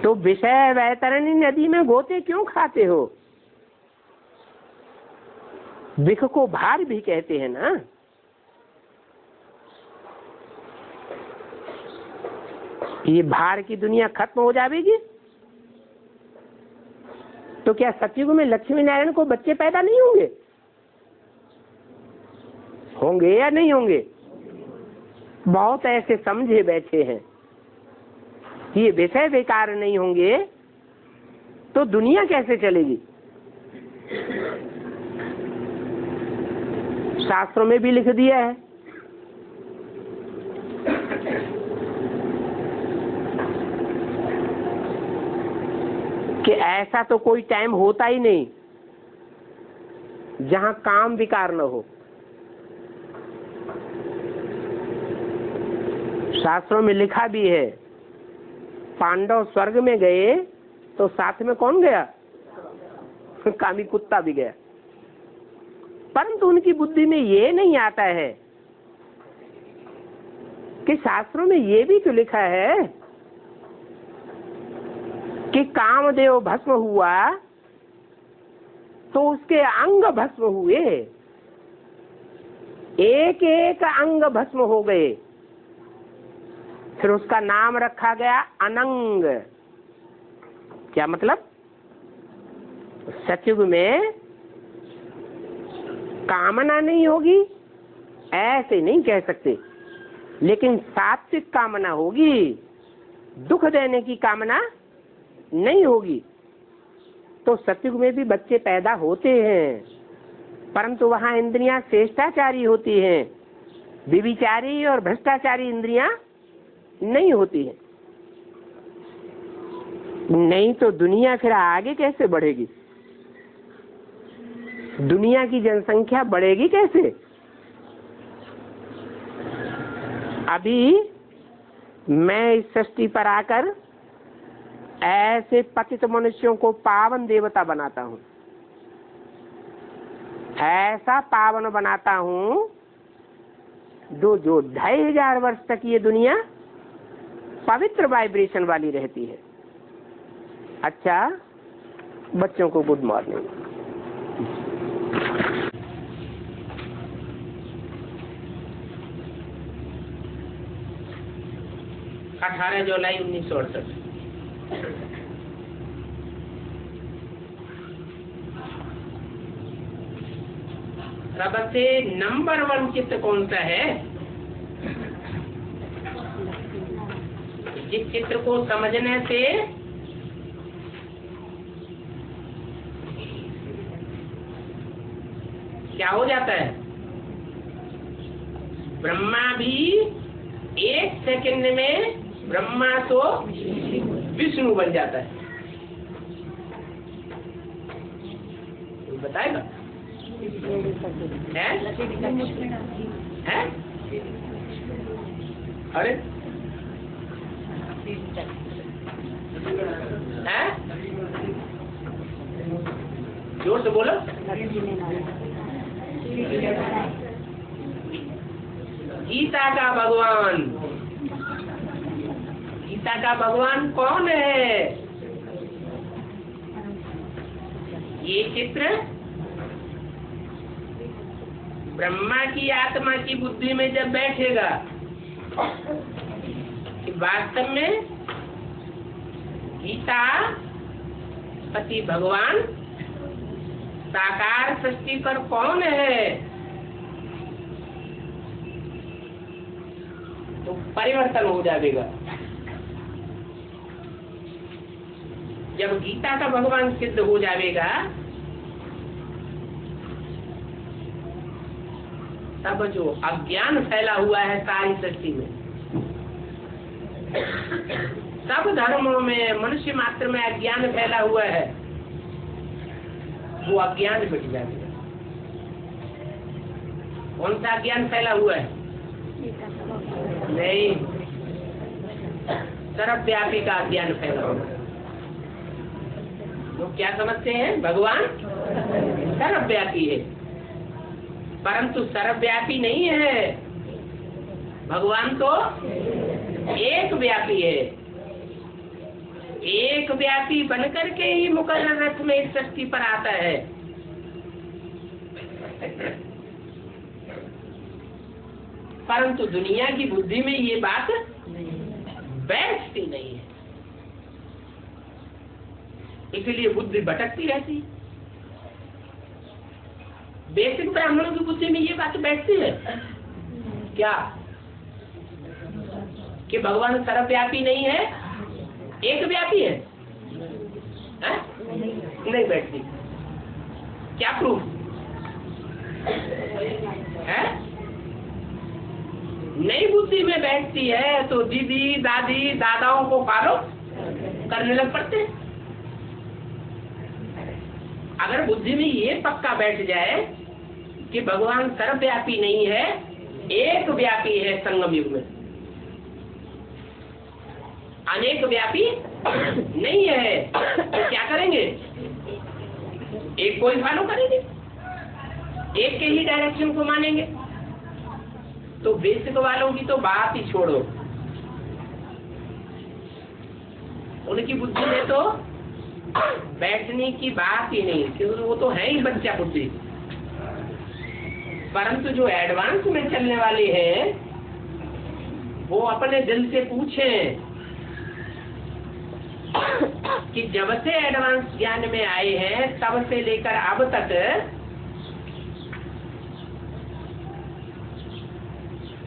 तो विषय वैतरणी नदी में गोते क्यों खाते हो? विख को भार भी कहते हैं ना। ये भार की दुनिया खत्म हो जाएगी तो क्या सतयुग में लक्ष्मी नारायण को बच्चे पैदा नहीं होंगे? होंगे या नहीं होंगे? बहुत ऐसे समझे बैठे हैं कि ये विषय बेकार नहीं होंगे तो दुनिया कैसे चलेगी? शास्त्रों में भी लिख दिया है कि ऐसा तो कोई टाइम होता ही नहीं जहां काम विकार न हो। शास्त्रों में लिखा भी है, पांडव स्वर्ग में गए तो साथ में कौन गया? कामी कुत्ता भी गया। परंतु उनकी बुद्धि में ये नहीं आता है कि शास्त्रों में ये भी तो लिखा है कि कामदेव भस्म हुआ तो उसके अंग भस्म हुए, एक एक अंग भस्म हो गए, फिर उसका नाम रखा गया अनंग। क्या मतलब? सतयुग में कामना नहीं होगी ऐसे नहीं कह सकते, लेकिन सात्विक कामना होगी, दुख देने की कामना नहीं होगी। तो सतयुग में भी बच्चे पैदा होते हैं, परंतु वहां इंद्रियां श्रेष्ठाचारी होती हैं, विविचारी और भ्रष्टाचारी इंद्रियां नहीं होती है। नहीं तो दुनिया फिर आगे कैसे बढ़ेगी? दुनिया की जनसंख्या बढ़ेगी कैसे? अभी मैं इस सृष्टि पर आकर ऐसे पतित मनुष्यों को पावन देवता बनाता हूँ, ऐसा पावन बनाता हूँ जो 2500 वर्ष तक ये दुनिया पवित्र वाइब्रेशन वाली रहती है। अच्छा, बच्चों को गुड मॉर्निंग। 18 जुलाई 1968। सबसे नंबर 1 चित्त कौन सा है? जिस चित्र को समझने से क्या हो जाता है? ब्रह्मा भी 1 सेकंड में ब्रह्मा तो विष्णु बन जाता है। बताएगा? है? अरे है? जोर से बोलो। गीता का भगवान, गीता का भगवान कौन है? ये चित्र ब्रह्मा की आत्मा की बुद्धि में जब बैठेगा कि वास्तव में गीता पति भगवान साकार सृष्टि पर कौन है, तो परिवर्तन हो जाएगा। जब गीता का भगवान सिद्ध हो जाएगा तब जो अज्ञान फैला हुआ है सारी सृष्टि में, सब धर्मों में मनुष्य मात्र में अज्ञान फैला हुआ है, वो अज्ञान मिट जाएगा। कौन सा अज्ञान फैला हुआ है? नहीं, सर्वव्यापी का अज्ञान फैला हुआ है। लोग क्या समझते हैं? भगवान सर्वव्यापी है, परंतु सर्वव्यापी नहीं है। भगवान तो एक व्यापी है। एक व्यापी बनकर के ही मुकर्रर रथ में इस सृष्टि पर आता है। परंतु दुनिया की बुद्धि में ये बात बैठती नहीं है, इसलिए बुद्धि भटकती रहती है। बेसिक ब्राह्मणों की बुद्धि में ये बात बैठती है क्या कि भगवान सर्वव्यापी नहीं है, एक व्यापी है? नहीं बैठती। क्या प्रूफ है? नई बुद्धि में बैठती है तो दीदी दादी दादाओं को फॉलो करने लग पड़ते हैं। अगर बुद्धि में ये पक्का बैठ जाए कि भगवान सर्वव्यापी नहीं है, एक व्यापी है, संगम युग में अनेक व्यापी नहीं है, तो क्या करेंगे? एक को ही फॉलो करेंगे, एक के ही डायरेक्शन को मानेंगे। तो बेसिक वालों की तो बात ही छोड़ो, उनकी बुद्धि में तो बैठने की बात ही नहीं, क्योंकि वो तो है ही बच्चा बुद्धि। परंतु जो एडवांस में चलने वाले हैं वो अपने दिल से पूछें कि जब से एडवांस ज्ञान में आए हैं तब से लेकर अब तक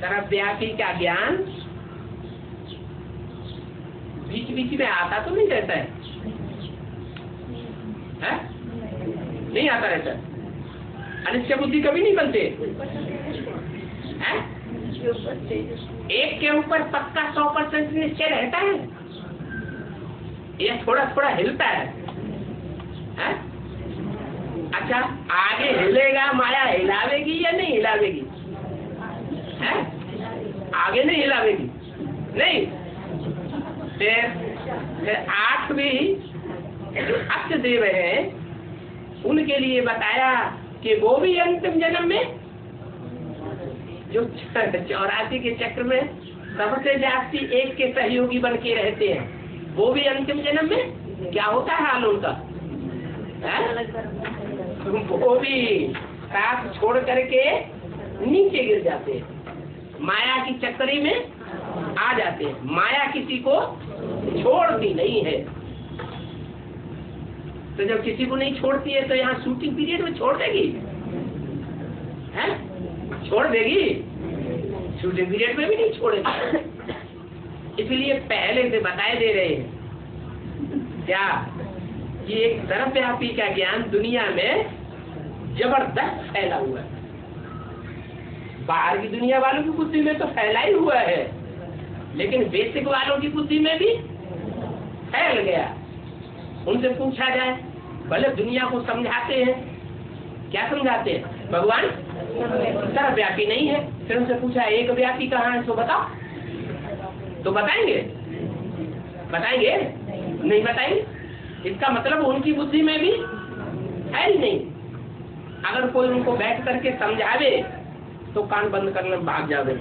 सर्वव्यापी का ज्ञान बीच बीच में आता तो नहीं रहता है? नहीं आता रहता है। अनिश्चय बुद्धि कभी नहीं बनते हैं? एक के ऊपर पक्का 100% निश्चय रहता है या थोड़ा थोड़ा हिलता है? अच्छा, आगे हिलेगा, माया हिलावेगी या नहीं हिलावेगी? आगे नहीं हिलावेगी, नहीं। फिर 8 भी अष्ट देव है, उनके लिए बताया कि वो भी अंतिम जन्म में जो 84 के चक्र में सबसे जास्ती एक के सहयोगी बन के रहते हैं, वो भी अंतिम जन्म में क्या होता है हाल उनका? वो भी साथ छोड़ करके नीचे गिर जाते हैं, माया की चक्करी में आ जाते हैं। माया किसी को छोड़ती नहीं है, तो जब किसी को नहीं छोड़ती है तो यहाँ शूटिंग पीरियड में छोड़ देगी? छोड़ देगी? शूटिंग पीरियड में भी नहीं छोड़ेगी। इसलिए पहले से बताए दे रहे हैं क्या कि एक सर्वव्यापी का ज्ञान दुनिया में जबरदस्त फैला हुआ है। बाहर की दुनिया वालों की बुद्धि में तो फैला ही हुआ है, लेकिन बेसिक वालों की बुद्धि में भी फैल गया। उनसे पूछा जाए, भले दुनिया को समझाते हैं, क्या समझाते हैं? भगवान सर्वव्यापी नहीं है। फिर उनसे पूछा एक व्यापी कहाँ है, तो बताओ, तो बताएंगे? बताएंगे? नहीं बताएंगे। इसका मतलब उनकी बुद्धि में भी है ही नहीं। अगर कोई उनको बैठ करके समझावे तो कान बंद करने भाग जावे।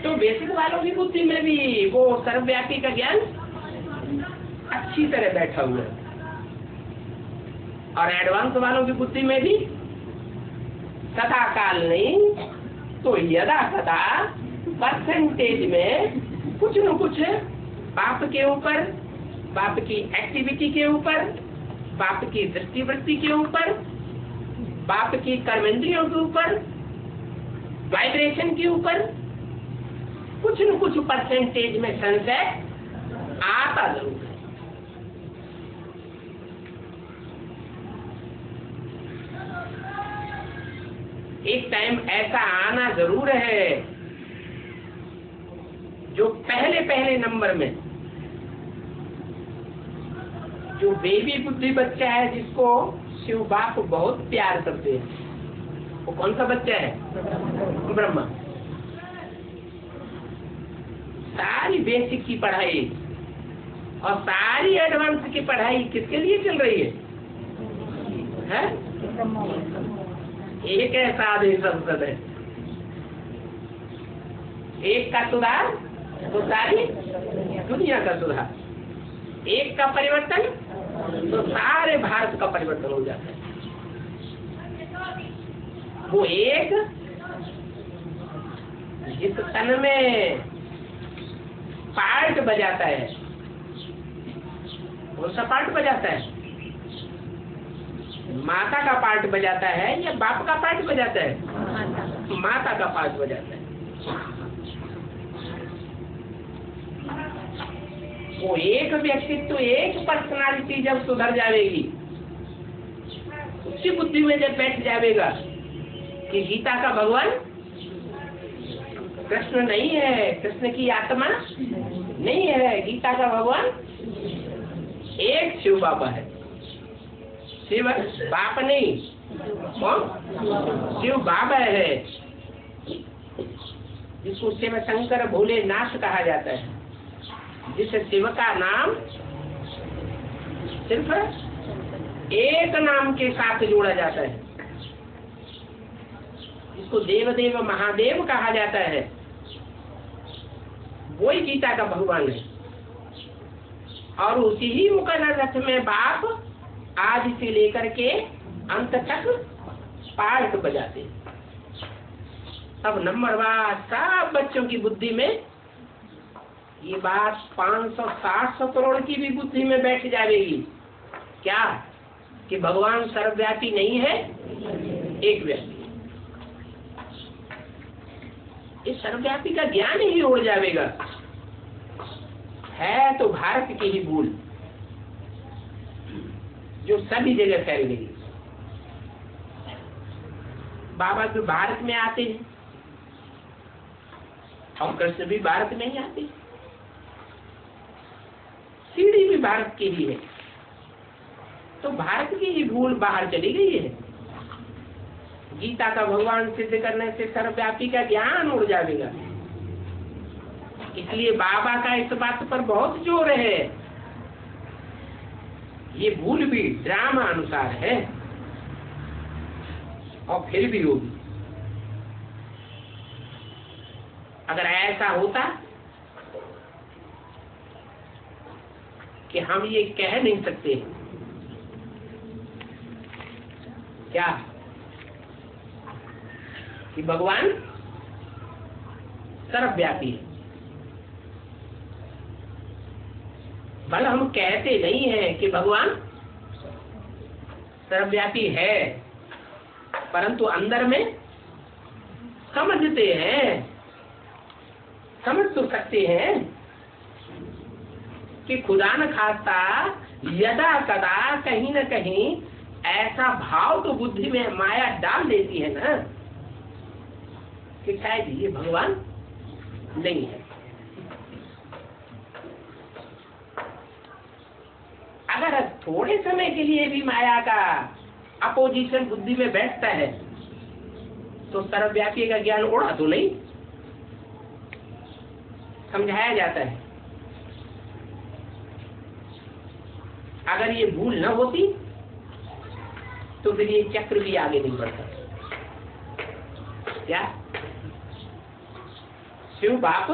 तो बेसिक वालों की बुद्धि में भी वो सर्वव्यापी का ज्ञान अच्छी तरह बैठा हुआ है, और एडवांस वालों की बुद्धि में भी सदा काल नहीं तो यदा कदा परसेंटेज में कुछ न कुछ बाप के ऊपर, बाप की एक्टिविटी के ऊपर, बाप की दृष्टिवृत्ति के ऊपर, बाप की कर्मेंद्रियों के ऊपर, वाइब्रेशन के ऊपर कुछ न कुछ परसेंटेज में संशय आता जरूर है। एक टाइम ऐसा आना जरूर है जो पहले नंबर में जो बेबी बुद्धि बच्चा है, जिसको शिव बाप बहुत प्यार करते हैं, वो कौन सा बच्चा है? ब्रह्मा। सारी बेसिक की पढ़ाई और सारी एडवांस की पढ़ाई किसके लिए चल रही है? एक ऐसा आदेश संसद है, एक का सुधार तो सारी दुनिया का सुधार, एक का परिवर्तन तो सारे भारत का परिवर्तन हो जाता है। वो एक जिस तन में पार्ट बजाता है, कौन सा पार्ट बजाता है? माता का पार्ट बजाता है या बाप का पार्ट बजाता है? माता का पार्ट बजाता है। वो एक व्यक्तित्व, एक पर्सनालिटी जब सुधर जाएगी, उसकी बुद्धि में जब बैठ जाएगा कि गीता का भगवान कृष्ण नहीं है, कृष्ण की आत्मा नहीं है, गीता का भगवान एक शिव बाबा है। शिव बाप नहीं, कौन? शिव बाबा है, जिसको शिव शंकर भोले नाथ कहा जाता है, जिस शिव का नाम सिर्फ एक नाम के साथ जोड़ा जाता है, जिसको देव देव महादेव कहा जाता है, वही गीता का भगवान है। और उसी ही मुकर्रर रथ में बाप आज से लेकर के अंत तक पार्ट बजाते। अब नंबरवार सब बच्चों की बुद्धि में ये बात 500-700 करोड़ की भी बुद्धि में बैठ जाएगी। क्या? कि भगवान सर्वव्यापी नहीं है, एक व्यापी। इस सर्वव्यापी का ज्ञान ही उड़ जाएगा। है तो भारत की ही भूल जो सभी जगह फैल गई। बाबा भी भारत में आते हैं और कृष्ण भी भारत में ही आते, सीढ़ी भी भारत की ही है, तो भारत की ही भूल बाहर चली गई है। गीता का भगवान सिद्ध करने से सर्वव्यापी का ज्ञान उड़ जाएगा। इसलिए बाबा का इस बात पर बहुत जोर है। ये भूल भी ड्रामा अनुसार है और फिर भी होगी। अगर ऐसा होता कि हम ये कह नहीं सकते क्या कि भगवान सर्वव्यापी है, भले हम कहते नहीं हैं कि भगवान सर्वव्यापी है, परंतु अंदर में समझते हैं, समझ तो सकते हैं कि खुदा न खास्ता यदा कदा कहीं न कहीं ऐसा भाव तो बुद्धि में माया डाल देती है ना कि शायद ये भगवान नहीं है। अगर थोड़े समय के लिए भी माया का अपोजिशन बुद्धि में बैठता है तो सर्वव्यापी का ज्ञान उड़ा तो नहीं। समझाया जाता है। अगर ये भूल न होती तो फिर ये चक्र भी आगे नहीं बढ़ता। क्या शिव बाप,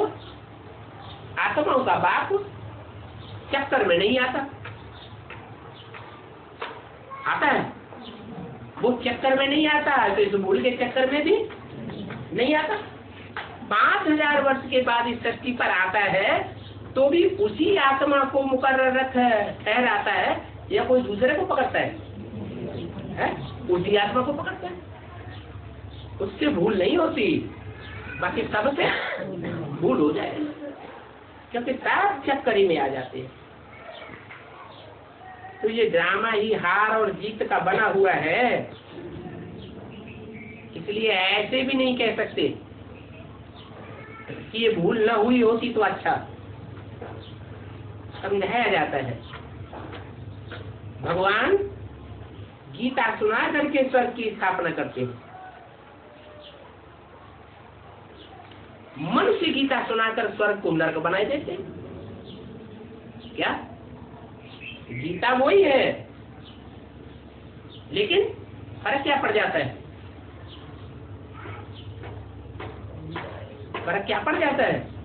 आत्माओं का बाप, चक्कर में नहीं आता? आता है? वो चक्कर में नहीं आता तो इस भूल के चक्कर में भी नहीं आता। 5000 वर्ष के बाद इस धरती पर आता है तो भी उसी आत्मा को मुकर्रर ठहराता है या कोई दूसरे को पकड़ता है? उसी आत्मा को पकड़ता है, उससे भूल नहीं होती। बाकी सबसे भूल हो जाए क्योंकि सब चक्करी में आ जाते हैं। तो ये ड्रामा ही हार और जीत का बना हुआ है, इसलिए ऐसे भी नहीं कह सकते कि ये भूल न हुई होती तो अच्छा। समझाया जाता है भगवान गीता सुना करके स्वर्ग की स्थापना करते हैं। मनुष्य गीता सुनाकर स्वर्ग को नरक बनाए देते हैं। क्या गीता वही है, लेकिन फर्क क्या पड़ जाता है? फर्क क्या पड़ जाता है?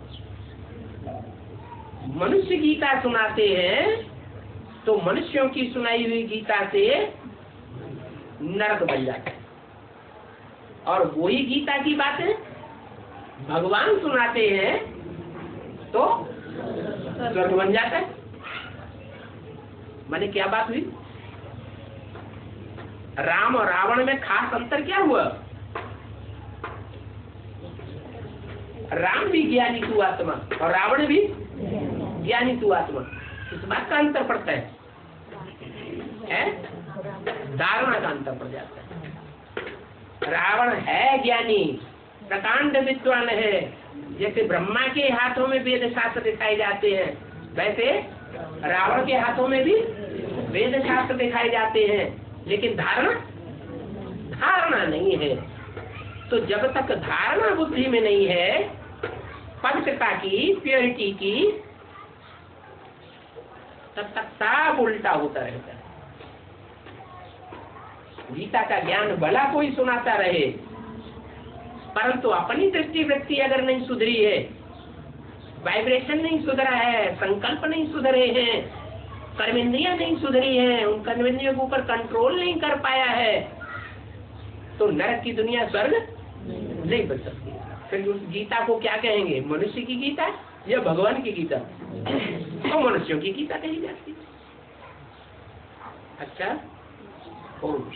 मनुष्य गीता सुनाते हैं तो मनुष्यों की सुनाई हुई गीता से नरक बन जाता है, और वही गीता की बातें भगवान सुनाते हैं तो स्वर्ग बन जाता है। माने क्या बात हुई? राम और रावण में खास अंतर क्या हुआ? राम भी ज्ञानी तू आत्मा और रावण भी ज्ञानी तू आत्मा। इस बात का अंतर पड़ता है? धारणा का अंतर पड़ जाता है। रावण है ज्ञानी, प्रकांड विद्वान है, जैसे ब्रह्मा के हाथों में वेद शास्त्र दिखाए जाते हैं वैसे रावण के हाथों में भी वेद शास्त्र दिखाए जाते हैं, लेकिन धारणा नहीं है। तो जब तक धारणा बुद्धि में नहीं है पवित्रता की, प्योरिटी की, तब तक सब उल्टा होता रहता है। गीता का ज्ञान भला कोई सुनाता रहे, परंतु अपनी दृष्टि वृत्ति अगर नहीं सुधरी है, वाइब्रेशन नहीं सुधरा है, संकल्प नहीं सुधरे हैं, कर्मेंद्रियां नहीं सुधरी हैं, उन कर्मेंद्रियों के ऊपर कंट्रोल नहीं कर पाया है, तो नरक की दुनिया स्वर्ग नहीं बन सकती। फिर उस गीता को क्या कहेंगे? मनुष्य की गीता या भगवान की गीता? तो मनुष्यों की गीता कही जाती है। अच्छा, ओम